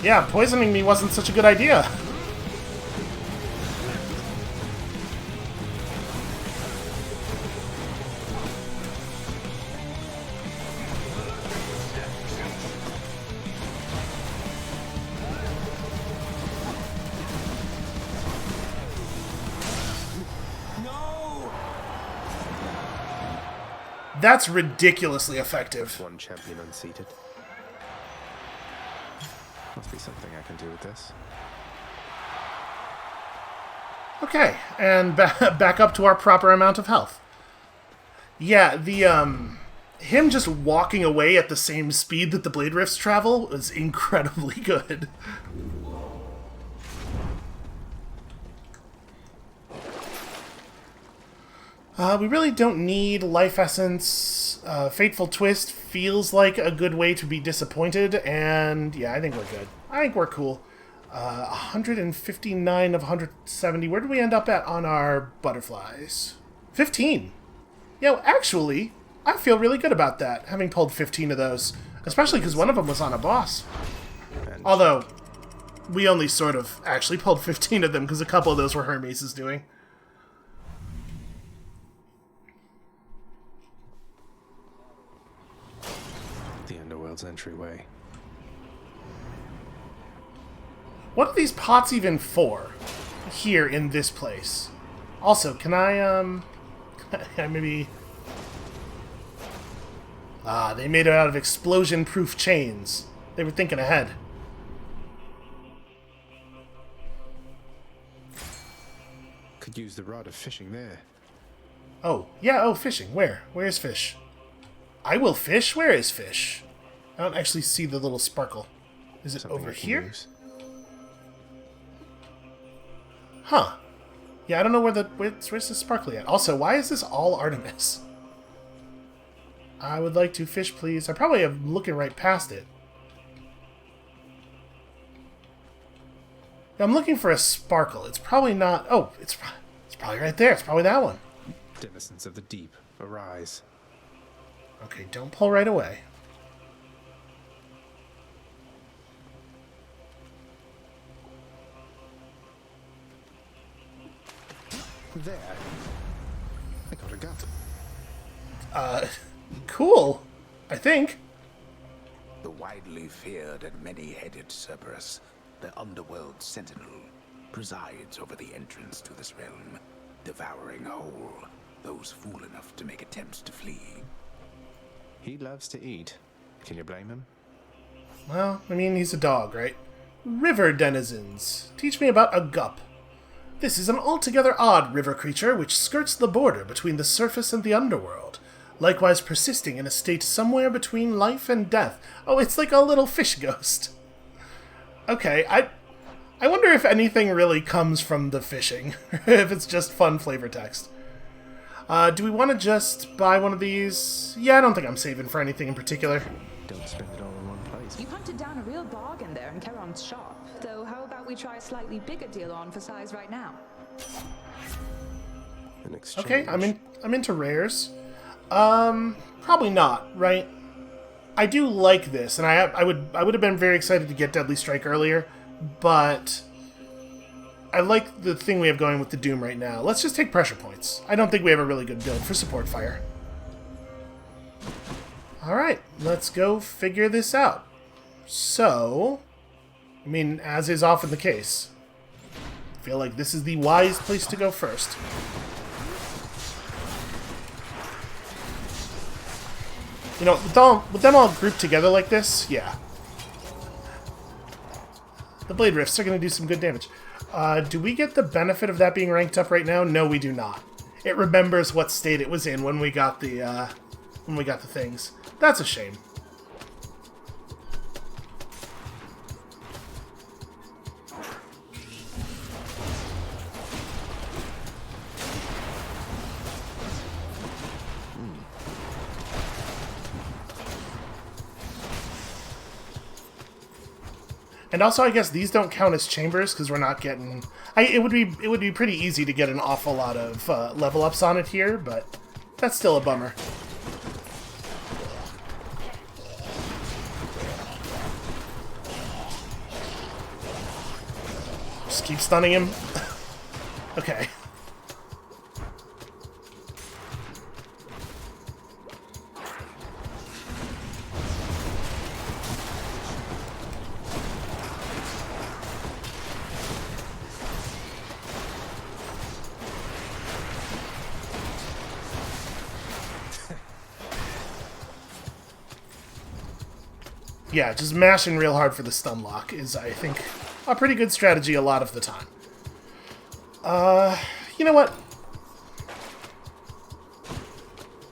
Yeah, poisoning me wasn't such a good idea. That's ridiculously effective. One champion unseated. Must be something I can do with this. Okay, and back up to our proper amount of health. Yeah, him just walking away at the same speed that the blade rifts travel was incredibly good. We really don't need life essence. Fateful Twist feels like a good way to be disappointed, and yeah, I think we're good. I think we're cool. 159 of 170. Where did we end up at on our butterflies? 15. Yo, actually, I feel really good about that, having pulled 15 of those. Especially because one of them was on a boss. Although, we only sort of actually pulled 15 of them because a couple of those were Hermes' doing. The Underworld's entryway. What are these pots even for? Here in this place. Also, can I maybe... Ah, they made it out of explosion-proof chains. They were thinking ahead. Could use the rod of fishing there. Oh, yeah, oh, fishing. Where? Where is fish? I will fish? Where is fish? I don't actually see the little sparkle. Is it Something over I can here? use. Huh. Yeah, I don't know where's the sparkly at. Also, why is this all Artemis? I would like to fish, please. I probably am looking right past it. I'm looking for a sparkle. It's probably not... Oh, it's probably right there. It's probably that one. Denizens of the deep, arise. Okay, don't pull right away. There. I got a gut. Cool. I think. The widely feared and many-headed Cerberus, the underworld sentinel, presides over the entrance to this realm, devouring whole those fool enough to make attempts to flee. He loves to eat. Can you blame him? Well, I mean, he's a dog, right? River denizens. Teach me about a gup. This is an altogether odd river creature which skirts the border between the surface and the underworld, likewise persisting in a state somewhere between life and death. Oh, it's like a little fish ghost. Okay, I wonder if anything really comes from the fishing, if it's just fun flavor text. Do we want to just buy one of these? Yeah, I don't think I'm saving for anything in particular. Don't spend it all in one place. You hunted down a real bargain there in Charon's shop. Though how about we try a slightly bigger deal on for size right now? An exchange. Okay, I'm into rares. Probably not, right? I do like this, and I would have been very excited to get Deadly Strike earlier, but I like the thing we have going with the Doom right now. Let's just take pressure points. I don't think we have a really good build for support fire. Alright, let's go figure this out. So, I mean, as is often the case, I feel like this is the wise place to go first. You know, with them all grouped together like this, yeah. The Blade Rifts are going to do some good damage. Do we get the benefit of that being ranked up right now? No, we do not. It remembers what state it was in when we got the things. That's a shame. And also, I guess these don't count as chambers because we're not getting. It would be pretty easy to get an awful lot of level ups on it here, but that's still a bummer. Just keep stunning him. Okay. Yeah, just mashing real hard for the stun lock is, I think, a pretty good strategy a lot of the time. You know what?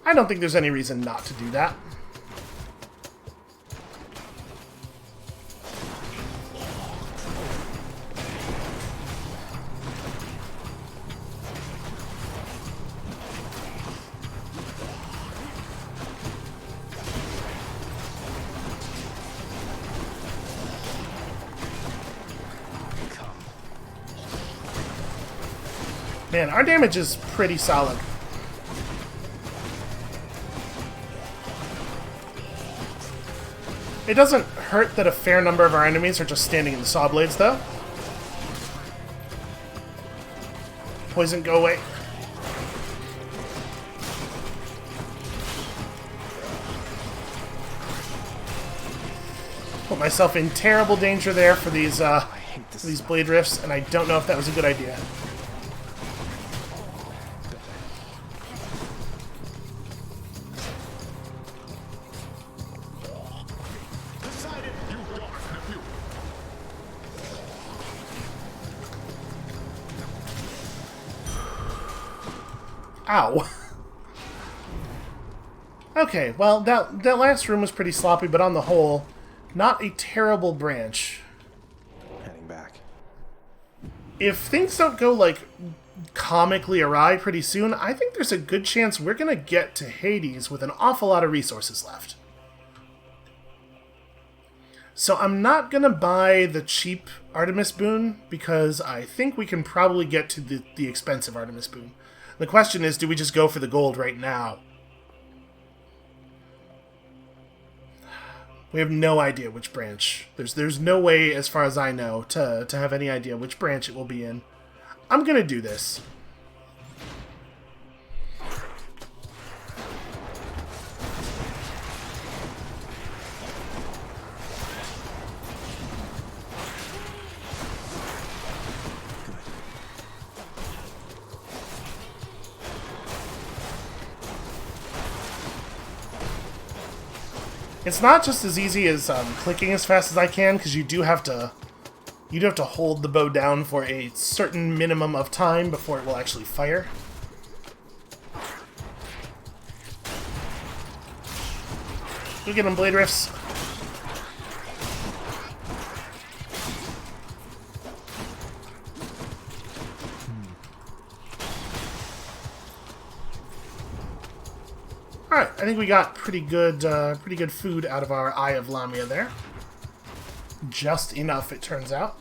I don't think there's any reason not to do that. Man, our damage is pretty solid. It doesn't hurt that a fair number of our enemies are just standing in the saw blades, though. Poison, go away. Put myself in terrible danger there for these blade rifts, and I don't know if that was a good idea. Ow. Okay, well, that last room was pretty sloppy, but on the whole, not a terrible branch. Heading back. If things don't go, like, comically awry pretty soon, I think there's a good chance we're going to get to Hades with an awful lot of resources left. So I'm not going to buy the cheap Artemis boon, because I think we can probably get to the expensive Artemis boon. The question is, do we just go for the gold right now? We have no idea which branch. There's no way, as far as I know, to have any idea which branch it will be in. I'm going to do this. It's not just as easy as clicking as fast as I can, because you do have to hold the bow down for a certain minimum of time before it will actually fire. Go get them, Blade Rifts. Alright, I think we got pretty good food out of our Eye of Lamia there. Just enough, it turns out.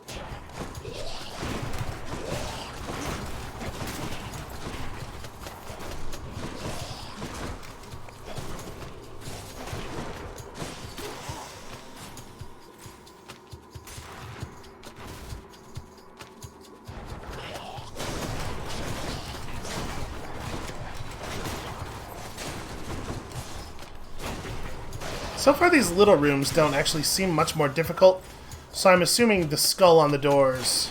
So far, these little rooms don't actually seem much more difficult, so I'm assuming the skull on the doors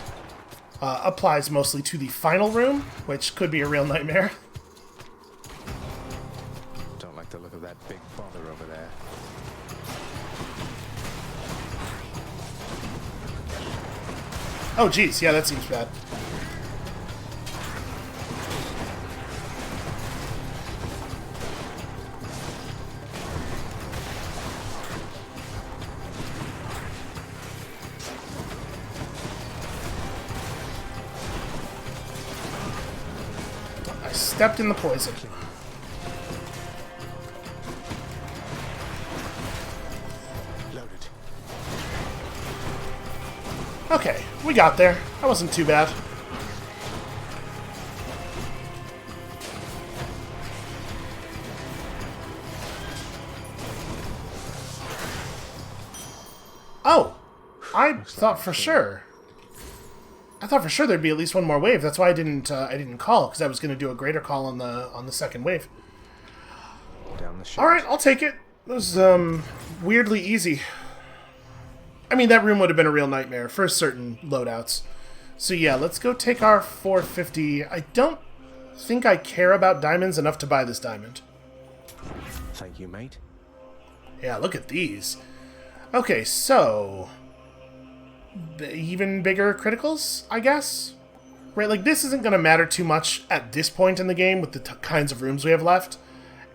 applies mostly to the final room, which could be a real nightmare. Don't like the look of that big bother over there. Oh, geez, yeah, that seems bad. Stepped in the poison. Loaded. Okay, we got there. That wasn't too bad. Oh! I thought for sure there'd be at least one more wave. That's why I didn't call, because I was going to do a greater call on the second wave. All right, I'll take it. It was weirdly easy. I mean, that room would have been a real nightmare for certain loadouts. So yeah, let's go take our 450. I don't think I care about diamonds enough to buy this diamond. Thank you, mate. Yeah, look at these. Okay, so even bigger criticals, I guess? Right, like, this isn't going to matter too much at this point in the game with the kinds of rooms we have left.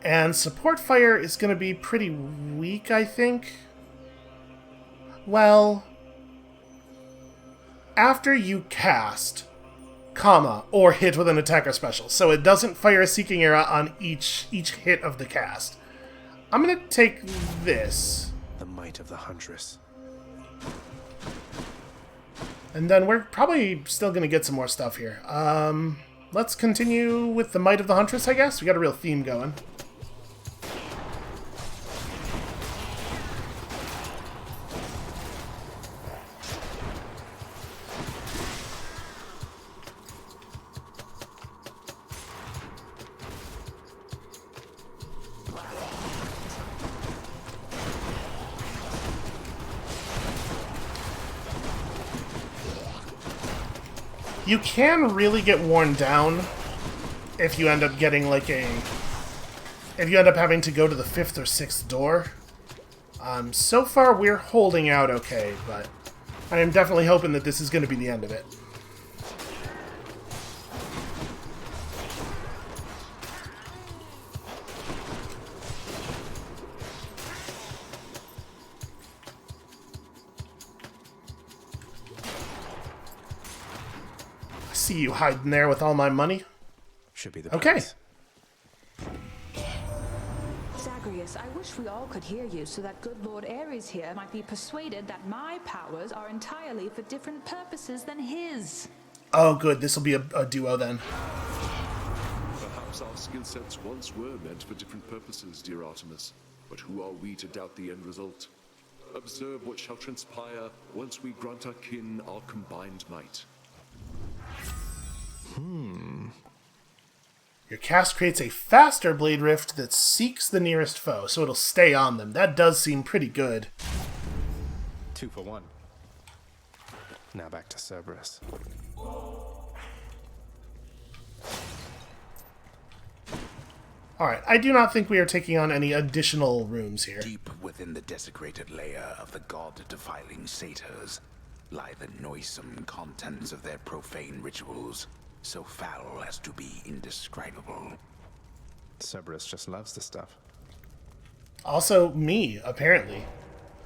And support fire is going to be pretty weak, I think. Well, after you cast, comma, or hit with an attacker special. So it doesn't fire a Seeking Arrow on each hit of the cast. I'm going to take this. The might of the Huntress. And then we're probably still going to get some more stuff here. Let's continue with the Might of the Huntress, I guess. We got a real theme going. You can really get worn down if you end up getting like if you end up having to go to the 5th or 6th door. So far we're holding out okay, but I am definitely hoping that this is going to be the end of it. see you hiding there with all my money. Should be the Okay. place. Zagreus, I wish we all could hear you so that good Lord Ares here might be persuaded that my powers are entirely for different purposes than his. Oh, good. This will be a duo then. Perhaps our skill sets once were meant for different purposes, dear Artemis. But who are we to doubt the end result? Observe what shall transpire once we grant our kin our combined might. Your cast creates a faster Blade Rift that seeks the nearest foe, so it'll stay on them. That does seem pretty good. 2 for 1. Now back to Cerberus. Alright, I do not think we are taking on any additional rooms here. Deep within the desecrated layer of the god-defiling satyrs lie the noisome contents of their profane rituals, so foul as to be indescribable. Cerberus just loves the stuff. Also, me, apparently.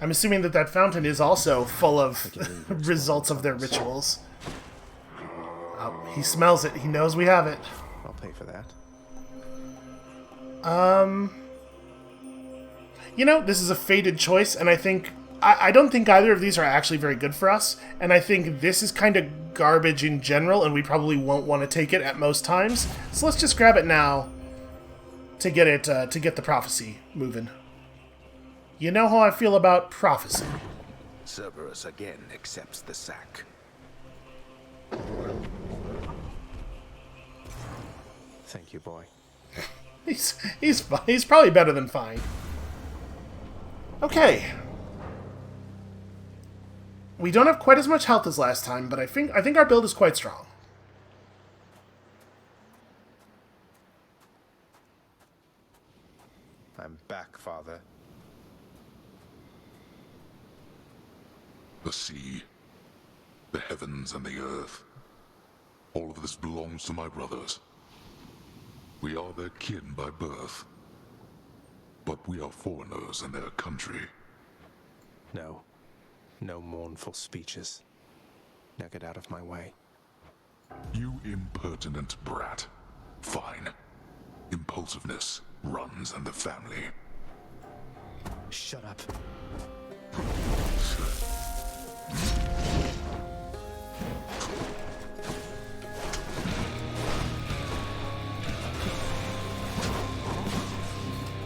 I'm assuming that that fountain is also full of results of their rituals. Oh, he smells it. He knows we have it. I'll pay for that. You know, this is a fated choice, and I think... I don't think either of these are actually very good for us, and I think this is kind of garbage in general, and we probably won't want to take it at most times. So let's just grab it now to get it, to get the prophecy moving. You know how I feel about prophecy. Cerberus again accepts the sack. Thank you, boy. He's probably better than fine. Okay. We don't have quite as much health as last time, but I think our build is quite strong. I'm back, Father. The sea, the heavens and the earth. All of this belongs to my brothers. We are their kin by birth. But we are foreigners in their country. No. No mournful speeches. Now get out of my way. You impertinent brat. Fine. Impulsiveness runs in the family. Shut up.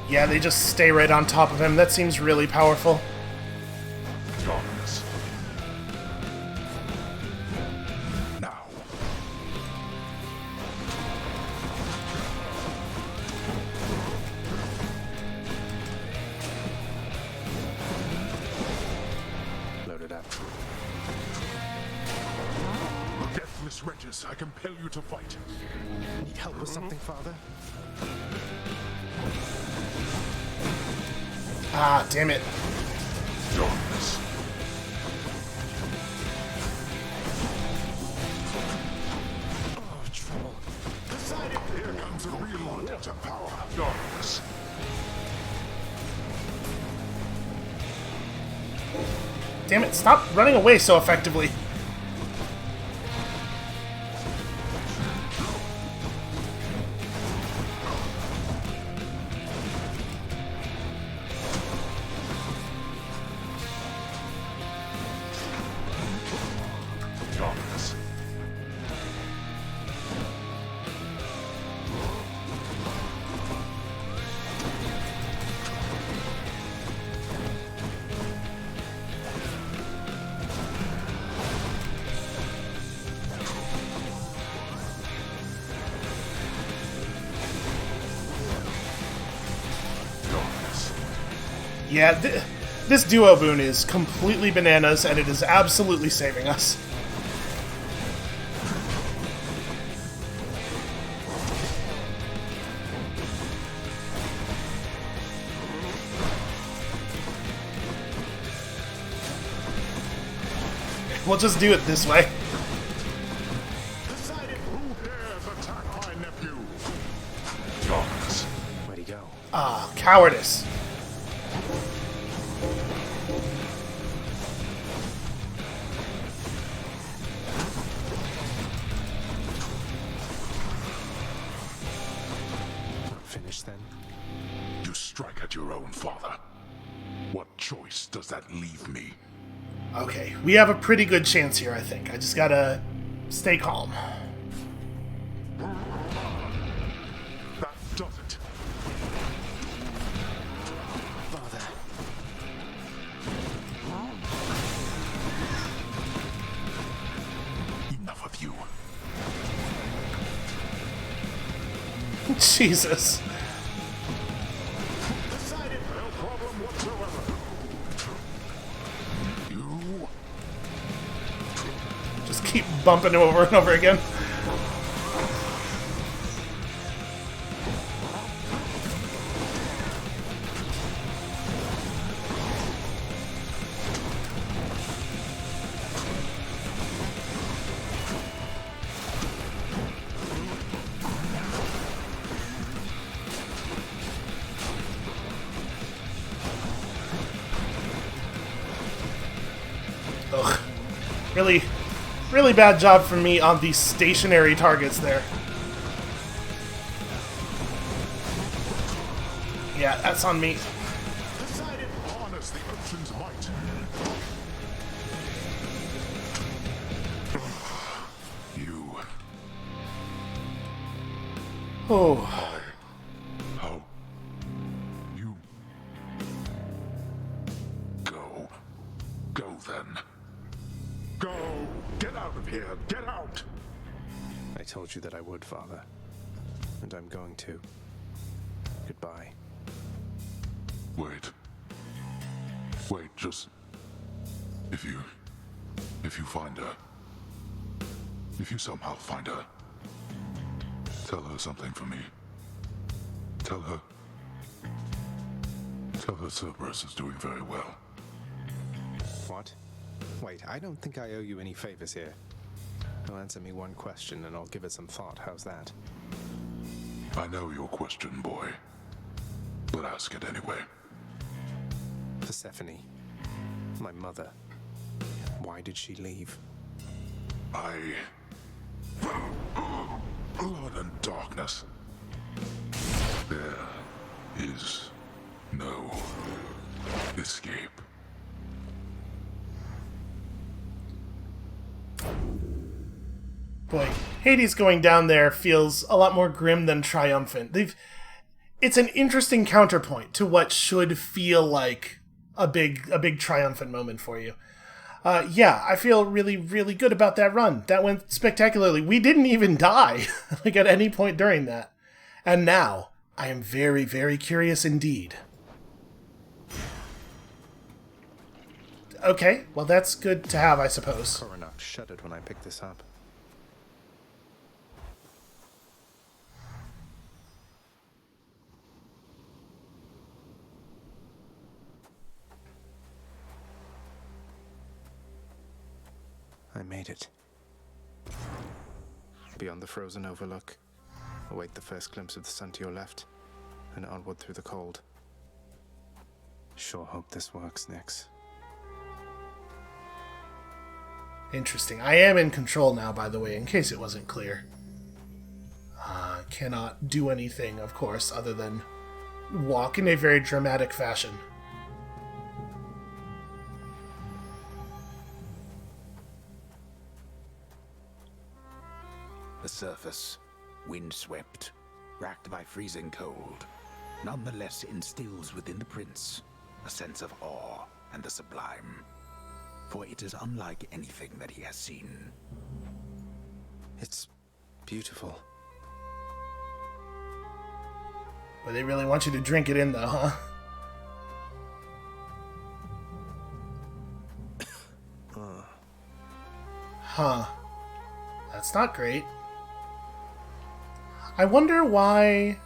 Yeah, they just stay right on top of him. That seems really powerful. Darkness. Now. Load it up. Deathless wretches, I compel you to fight. Need help with something, Father? Ah, damn it. Darkness. Oh, trouble. Decided. Here comes a real to power. Darkness. Damn it, stop running away so effectively. Darkness. Yeah, this duo boon is completely bananas, and it is absolutely saving us. We'll just do it this way. Decided who dares attack my nephew. Darkness. Where'd he go? Ah, cowardice. Finish then? You strike at your own father. What choice does that leave me? Okay, we have a pretty good chance here, I think. I just gotta stay calm. That does it. Father. Enough of you. Jesus. Decided, no problem whatsoever. You Just keep bumping him over and over again. Ugh. Really bad job from me on the stationary targets there. Yeah, that's on me. decided harness the ocean's might. You. Oh. How? You. Go. Go then. Go! Get out of here! Get out! I told you that I would, Father. And I'm going to. Goodbye. Wait. Wait, just... If you find her... If you somehow find her... Tell her something for me. Tell her Cerberus is doing very well. What? Wait, I don't think I owe you any favors here. You'll answer me one question and I'll give it some thought. How's that? I know your question, boy. But ask it anyway. Persephone. My mother. Why did she leave? Blood and darkness. There is no escape. Boy, Hades going down there feels a lot more grim than triumphant. It's an interesting counterpoint to what should feel like a big triumphant moment for you. Yeah, I feel really, really good about that run. That went spectacularly. We didn't even die, like, at any point during that. And now, I am very, very curious indeed. Okay, well that's good to have, I suppose. Coronax shuddered when I picked this up. I made it. Beyond the frozen overlook, await the first glimpse of the sun to your left, and onward through the cold. Sure hope this works, Nyx. Interesting. I am in control now, by the way, in case it wasn't clear. Cannot do anything, of course, other than walk in a very dramatic fashion. The surface, windswept, racked by freezing cold, nonetheless instills within the prince a sense of awe and the sublime. For it is unlike anything that he has seen. It's beautiful. But they really want you to drink it in, though, huh? Huh. That's not great. I wonder why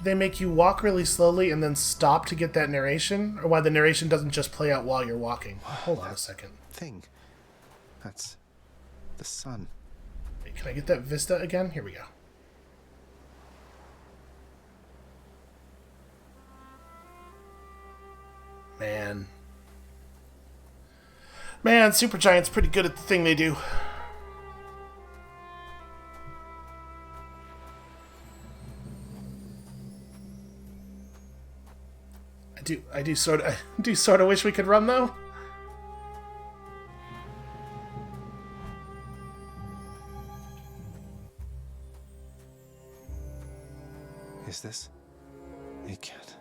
they make you walk really slowly and then stop to get that narration, or why the narration doesn't just play out while you're walking. Hold on a second. Thing. That's the sun. Wait, can I get that vista again? Here we go. Man, Supergiant's pretty good at the thing they do. I do sort of wish we could run though. Is this? It can't.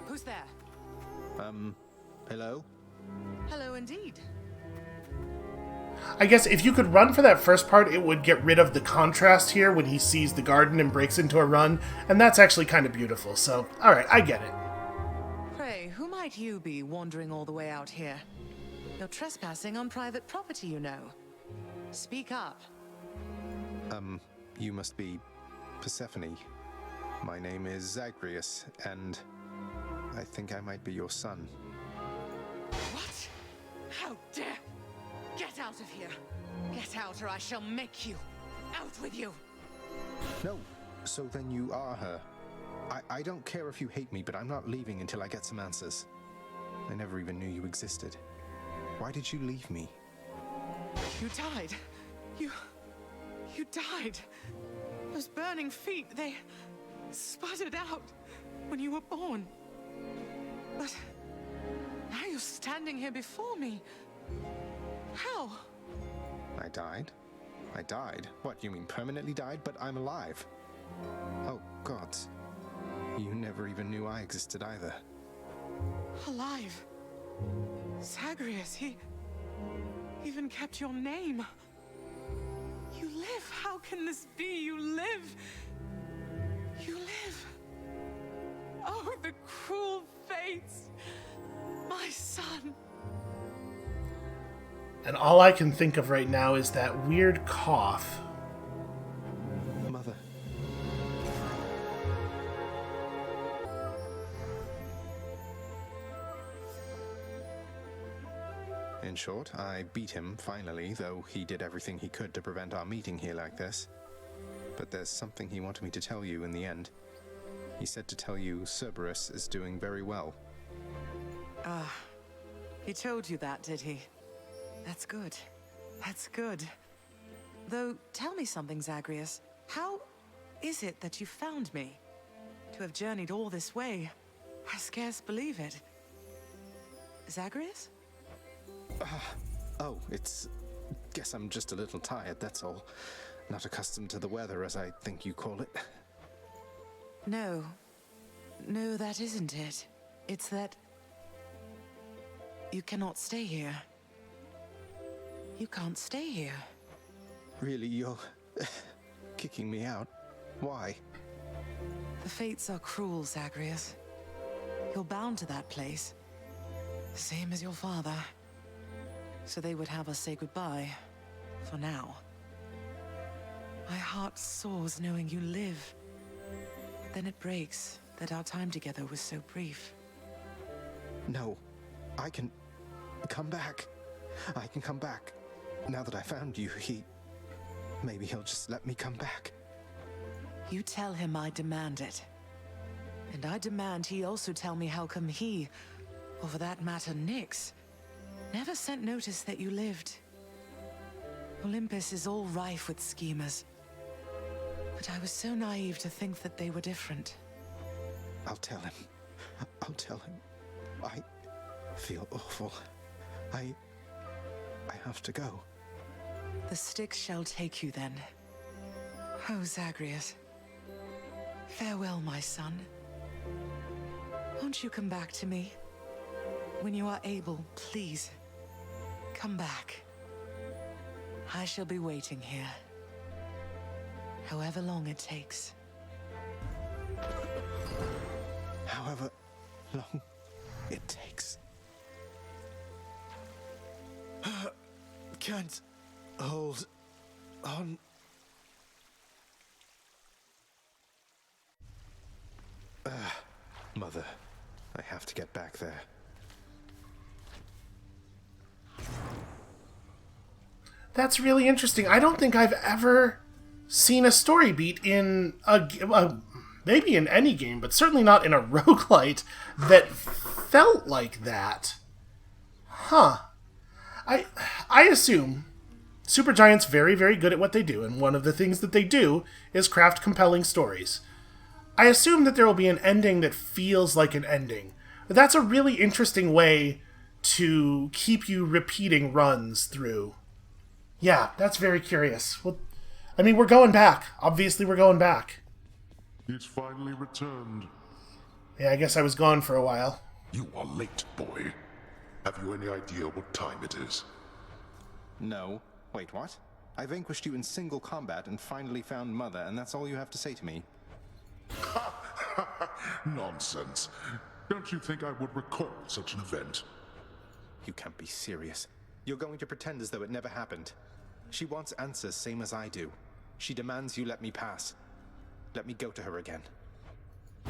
Who's there? Hello? Hello indeed. I guess if you could run for that first part, it would get rid of the contrast here when he sees the garden and breaks into a run, and that's actually kind of beautiful, so, alright, I get it. Pray, who might you be wandering all the way out here? You're trespassing on private property, you know. Speak up. You must be Persephone. My name is Zagreus, and I think I might be your son. What? How dare! Get out of here! Get out or I shall make you! Out with you! No, so then you are her. I don't care if you hate me, but I'm not leaving until I get some answers. I never even knew you existed. Why did you leave me? You died. You died. Those burning feet, they sputtered out when you were born. But now you're standing here before me. How? I died? I died? What, you mean permanently died? But I'm alive. Oh, gods. You never even knew I existed either. Alive? Zagreus, he even kept your name. You live. How can this be? You live. You live. Oh, the cruel fates. My son. And all I can think of right now is that weird cough. Mother. In short, I beat him, finally, though he did everything he could to prevent our meeting here like this. But there's something he wanted me to tell you in the end. He said to tell you Cerberus is doing very well. Ah, he told you that, did he? That's good. That's good. Though, tell me something, Zagreus. How is it that you found me? To have journeyed all this way, I scarce believe it. Zagreus? Oh, it's... Guess I'm just a little tired, that's all. Not accustomed to the weather, as I think you call it. No. No, that isn't it. It's that... you cannot stay here. You can't stay here. Really, you're... kicking me out? Why? The fates are cruel, Zagreus. You're bound to that place. Same as your father. So they would have us say goodbye. For now. My heart soars knowing you live. Then it breaks that our time together was so brief. No. I can... come back. I can come back. Now that I found you, maybe he'll just let me come back. You tell him I demand it. And I demand he also tell me how come he, or for that matter Nyx, never sent notice that you lived. Olympus is all rife with schemers. But I was so naive to think that they were different. I'll tell him. I'll tell him. I feel awful. I have to go. The Styx shall take you then. Oh, Zagreus. Farewell, my son. Won't you come back to me? When you are able, please. Come back. I shall be waiting here. However long it takes. However long it takes. Can't hold on. Mother, I have to get back there. That's really interesting. I don't think I've ever seen a story beat in maybe in any game, but certainly not in a roguelite that felt like that. Huh. I assume Supergiant's very, very good at what they do, and one of the things that they do is craft compelling stories. I assume that there will be an ending that feels like an ending. But that's a really interesting way to keep you repeating runs through. Yeah, that's very curious. Well, I mean, we're going back. Obviously, we're going back. It's finally returned. Yeah, I guess I was gone for a while. You are late, boy. Have you any idea what time it is? No. Wait, what? I vanquished you in single combat and finally found Mother, and that's all you have to say to me? Nonsense. Don't you think I would recall such an event? You can't be serious. You're going to pretend as though it never happened. She wants answers same as I do. She demands you let me pass. Let me go to her again.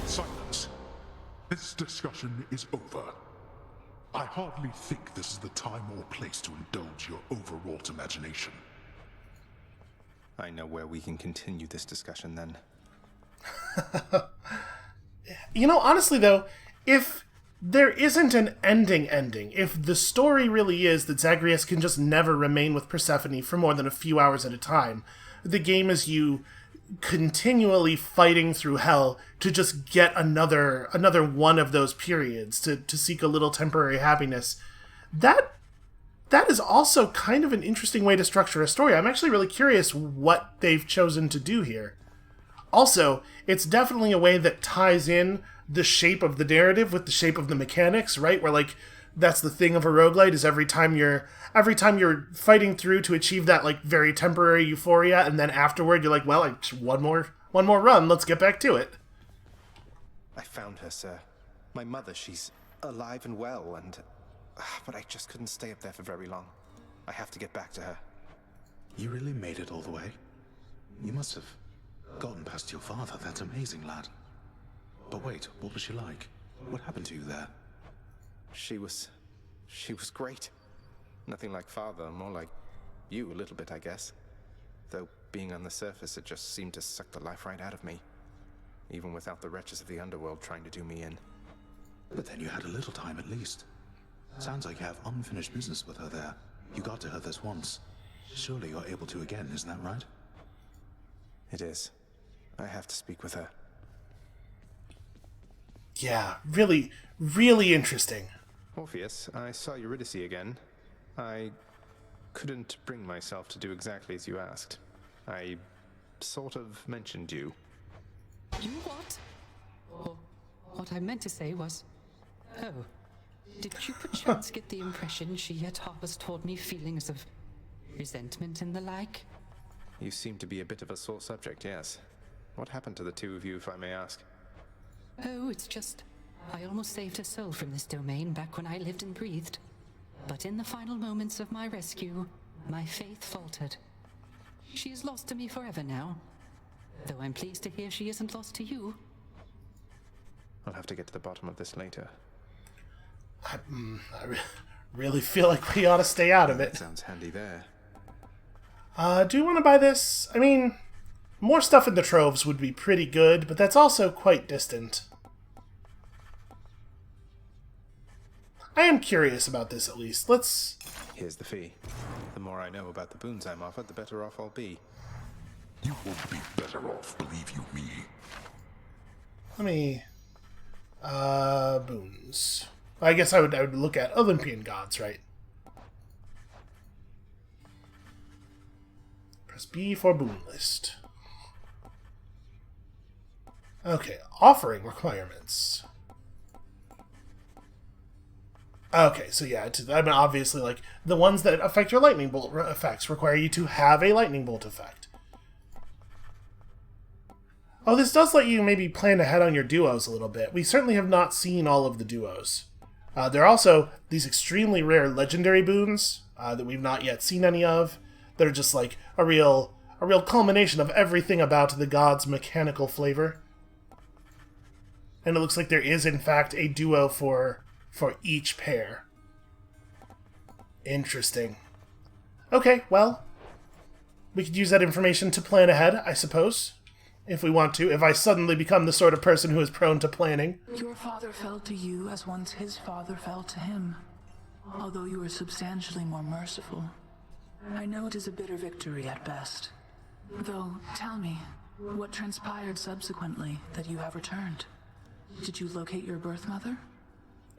Silence. This discussion is over. I hardly think this is the time or place to indulge your overwrought imagination. I know where we can continue this discussion then. You know, honestly though, if there isn't an ending, if the story really is that Zagreus can just never remain with Persephone for more than a few hours at a time, the game is you continually fighting through hell to just get another one of those periods to seek a little temporary happiness, that is also kind of an interesting way to structure a story. I'm actually really curious what they've chosen to do here. Also, it's definitely a way that ties in the shape of the narrative with the shape of the mechanics, right? Where, like, that's the thing of a roguelite, is every time you're fighting through to achieve that, like, very temporary euphoria, and then afterward you're like, well, one more run, let's get back to it. I found her, sir. My mother, she's alive and well, and... but I just couldn't stay up there for very long. I have to get back to her. You really made it all the way? You must have gotten past your father. That's amazing, lad. But wait, what was she like? What happened to you there? She was great. Nothing like father, more like you a little bit, I guess. Though being on the surface, it just seemed to suck the life right out of me. Even without the wretches of the underworld trying to do me in. But then you had a little time at least. Sounds like you have unfinished business with her there. You got to her this once. Surely you're able to again, isn't that right? It is. I have to speak with her. Yeah, really, really interesting. Orpheus, I saw Eurydice again. I couldn't bring myself to do exactly as you asked. I sort of mentioned you. You what? Or what I meant to say was... Oh, did you perchance get the impression she had harbours toward me feelings of resentment and the like? You seem to be a bit of a sore subject, yes. What happened to the two of you, if I may ask? Oh, it's just... I almost saved her soul from this domain back when I lived and breathed. But in the final moments of my rescue, my faith faltered. She is lost to me forever now. Though I'm pleased to hear she isn't lost to you. I'll have to get to the bottom of this later. I really feel like we ought to stay out of it. Sounds handy there. Do you want to buy this? I mean, more stuff in the troves would be pretty good, but that's also quite distant. I am curious about this, at least. Let's... Here's the fee. The more I know about the boons I'm offered, the better off I'll be. You won't be better off, believe you me. Let me... boons. I guess I would look at Olympian gods, right? Press B for boon list. Okay, offering requirements. Okay, so yeah, I mean, obviously, like, the ones that affect your lightning bolt effects require you to have a lightning bolt effect. Oh, this does let you maybe plan ahead on your duos a little bit. We certainly have not seen all of the duos. There are also these extremely rare legendary boons that we've not yet seen any of, that are just like a real culmination of everything about the god's mechanical flavor. And it looks like there is, in fact, a duo for each pair. Interesting. Okay, well, we could use that information to plan ahead, I suppose, if we want to, if I suddenly become the sort of person who is prone to planning. Your father fell to you as once his father fell to him, although you were substantially more merciful. I know it is a bitter victory at best. Though, tell me, what transpired subsequently that you have returned? Did you locate your birth mother?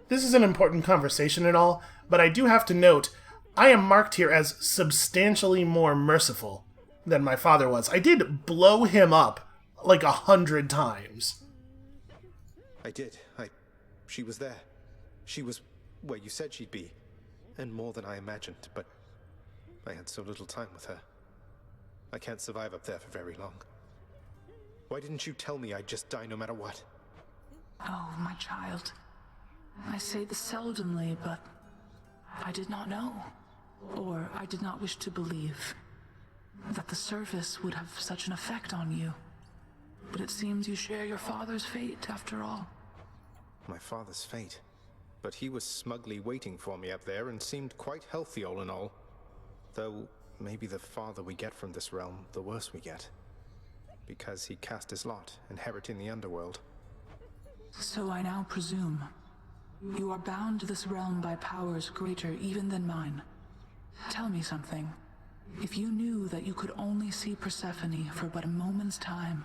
This is an important conversation and all, but I do have to note, I am marked here as substantially more merciful than my father was. I did blow him up like 100 times. I did. She was there. She was where you said she'd be. And more than I imagined, but I had so little time with her. I can't survive up there for very long. Why didn't you tell me I'd just die no matter what? Oh, my child. I say this seldomly, but I did not know. Or I did not wish to believe that the service would have such an effect on you. But it seems you share your father's fate, after all. My father's fate? But he was smugly waiting for me up there and seemed quite healthy all in all. Though, maybe the farther we get from this realm, the worse we get. Because he cast his lot, inheriting the underworld. So I now presume you are bound to this realm by powers greater even than mine. Tell me something. If you knew that you could only see Persephone for but a moment's time,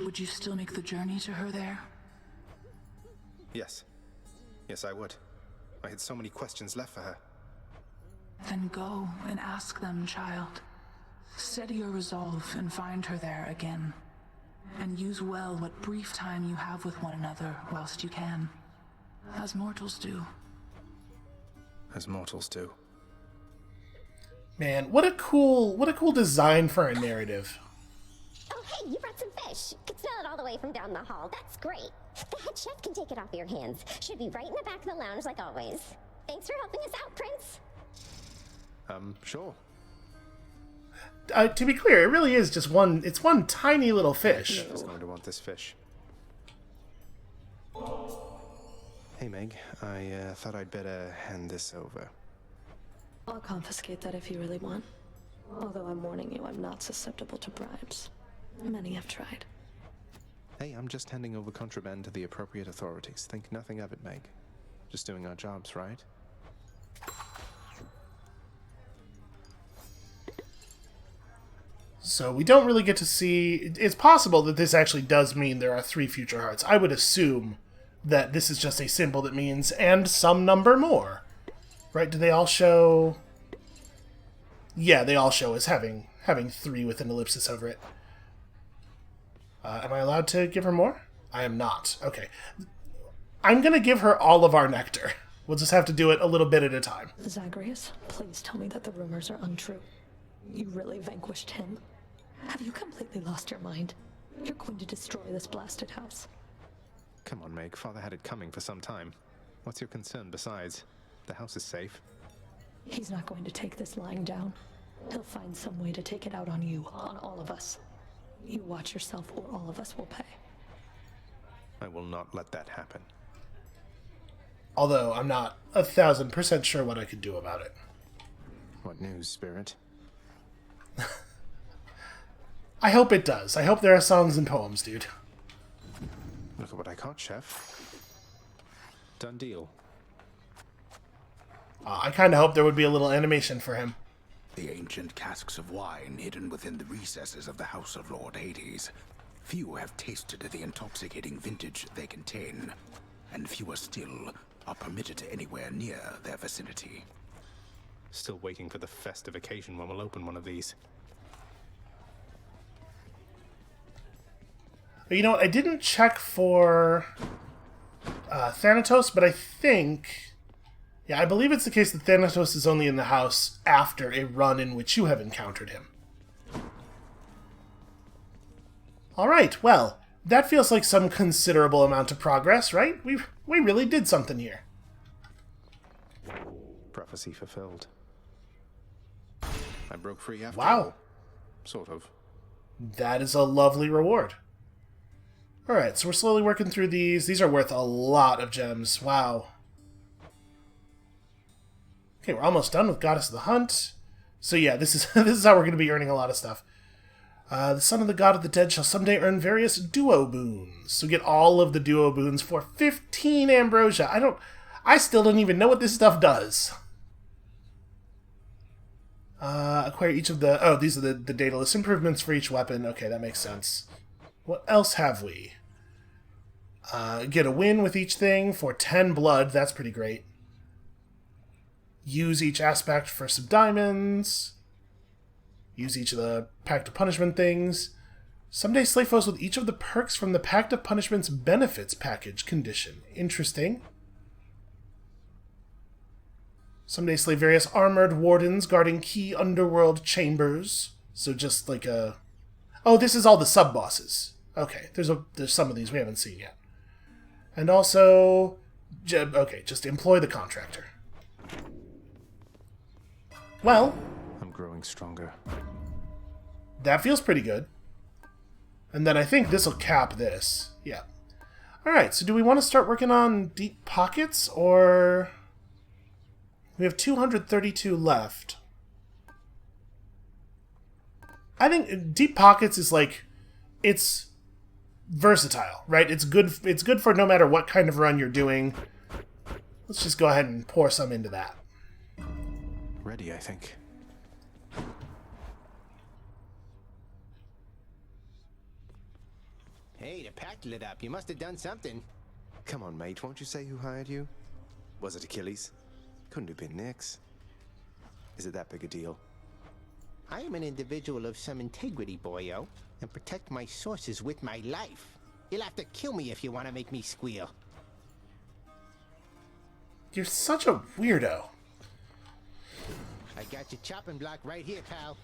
would you still make the journey to her there? Yes. Yes, I would. I had so many questions left for her. Then go and ask them, child. Steady your resolve and find her there again. And use well what brief time you have with one another whilst you can. As mortals do. As mortals do. Man, what a cool design for a narrative. Oh, hey, you brought some fish. Could smell it all the way from down the hall. That's great. The head chef can take it off your hands. Should be right in the back of the lounge like always. Thanks for helping us out, Prince. Sure. To be clear, it really is just one tiny little fish. Who's going to want this fish? Hey, Meg. I thought I'd better hand this over. I'll confiscate that if you really want. Although I'm warning you, I'm not susceptible to bribes. Many have tried. Hey, I'm just handing over contraband to the appropriate authorities. Think nothing of it, Meg. Just doing our jobs, right? So we don't really get to see... It's possible that this actually does mean there are 3 future hearts. I would assume that this is just a symbol that means, and some number more. Right? Do they all show... Yeah, they all show as having 3 with an ellipsis over it. Am I allowed to give her more? I am not. Okay. I'm going to give her all of our nectar. We'll just have to do it a little bit at a time. Zagreus, please tell me that the rumors are untrue. You really vanquished him? Have you completely lost your mind? You're going to destroy this blasted house. Come on, Meg. Father had it coming for some time. What's your concern besides? The house is safe. He's not going to take this lying down. He'll find some way to take it out on you, on all of us. You watch yourself or all of us will pay. I will not let that happen. Although I'm not 1,000% sure what I could do about it. What news, Spirit? I hope it does. I hope there are songs and poems, dude. Look at what I caught, Chef. Done deal. I kind of hope there would be a little animation for him. The ancient casks of wine hidden within the recesses of the House of Lord Hades. Few have tasted the intoxicating vintage they contain, and fewer still are permitted anywhere near their vicinity. Still waiting for the festive occasion when we'll open one of these. You know what? I didn't check for Thanatos, but I think... Yeah, I believe it's the case that Thanatos is only in the house after a run in which you have encountered him. Alright, well, that feels like some considerable amount of progress, right? We really did something here. Prophecy fulfilled. I broke free after Wow. all. Sort of. That is a lovely reward. Alright, so we're slowly working through these. These are worth a lot of gems. Wow. Okay, we're almost done with Goddess of the Hunt. So yeah, this is this is how we're going to be earning a lot of stuff. The son of the god of the dead shall someday earn various duo boons. So get all of the duo boons for 15 ambrosia. I still don't even know what this stuff does. Acquire each of the... Oh, these are the dataless improvements for each weapon. Okay, that makes sense. What else have we? Get a win with each thing for 10 blood. That's pretty great. Use each aspect for some diamonds. Use each of the Pact of Punishment things. Someday slay foes with each of the perks from the Pact of Punishment's benefits package condition. Interesting. Someday slay various armored wardens guarding key underworld chambers. So just like a... Oh, this is all the sub-bosses. Okay, there's some of these we haven't seen yet. And also... Okay, just employ the contractor. Well... I'm growing stronger. That feels pretty good. And then I think this will cap this. Yeah. Alright, so do we want to start working on deep pockets, or... We have 232 left. I think deep pockets is like... It's versatile, right? It's good for no matter what kind of run you're doing. Let's just go ahead and pour some into that. Ready, I think. Hey, the pack lit up. You must have done something. Come on, mate. Won't you say who hired you? Was it Achilles? Couldn't have been Nyx. Is it that big a deal? I am an individual of some integrity, boyo, and protect my sources with my life. You'll have to kill me if you want to make me squeal. You're such a weirdo. I got your chopping block right here, pal.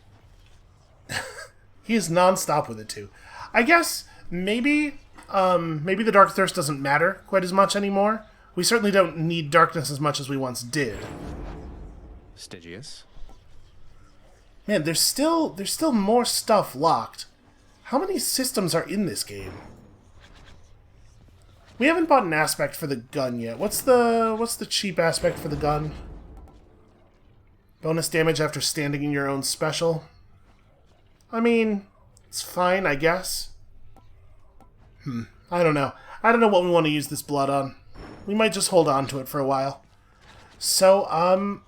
He is non-stop with it, too. I guess maybe the Dark Thirst doesn't matter quite as much anymore. We certainly don't need darkness as much as we once did. Stygius? Man, there's still more stuff locked. How many systems are in this game? We haven't bought an aspect for the gun yet. What's the cheap aspect for the gun? Bonus damage after standing in your own special. I mean, it's fine, I guess. I don't know. I don't know what we want to use this blood on. We might just hold on to it for a while. So,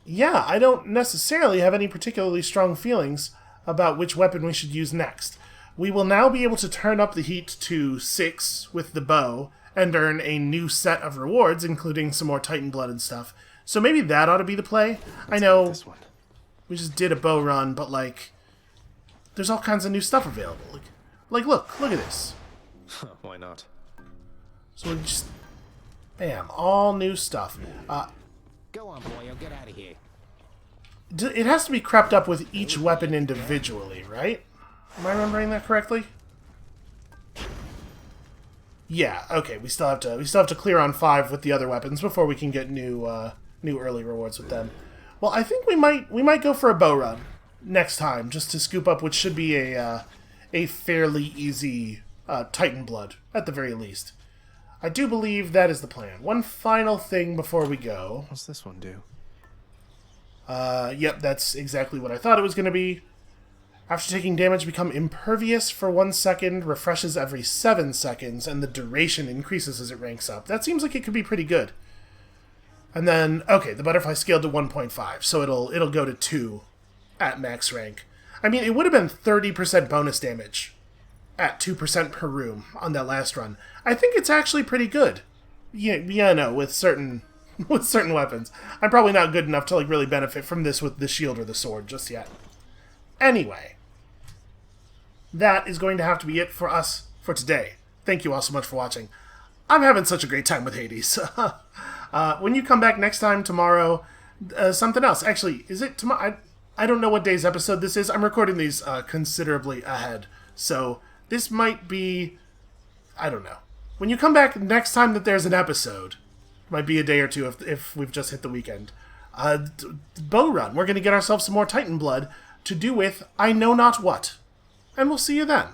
yeah, I don't necessarily have any particularly strong feelings about which weapon we should use next. We will now be able to turn up the heat to 6 with the bow and earn a new set of rewards, including some more Titan blood and stuff. So maybe that ought to be the play. I know we just did a bow run, but, like, there's all kinds of new stuff available. Like look at this. Why not? So we just... Bam, all new stuff. Go on, boy, I'll get out of here. It has to be crept up with each weapon individually, right? Am I remembering that correctly? Yeah, okay, we still have to clear on 5 with the other weapons before we can get new early rewards with them. Well, I think we might go for a bow run next time, just to scoop up what should be a fairly easy Titan blood, at the very least. I do believe that is the plan. One final thing before we go. What's this one do? Yep, that's exactly what I thought it was going to be. After taking damage, become impervious for 1 second, refreshes every 7 seconds, and the duration increases as it ranks up. That seems like it could be pretty good. And then, okay, the butterfly scaled to 1.5, so it'll go to 2 at max rank. I mean, it would have been 30% bonus damage at 2% per room on that last run. I think it's actually pretty good. Yeah, no, with certain weapons. I'm probably not good enough to like really benefit from this with the shield or the sword just yet. Anyway, that is going to have to be it for us for today. Thank you all so much for watching. I'm having such a great time with Hades. When you come back next time tomorrow, something else. Actually, is it tomorrow? I don't know what day's episode this is. I'm recording these considerably ahead. So this might be... I don't know. When you come back next time that there's an episode, might be a day or two if we've just hit the weekend. Bow run. We're going to get ourselves some more Titan blood to do with I know not what. And we'll see you then.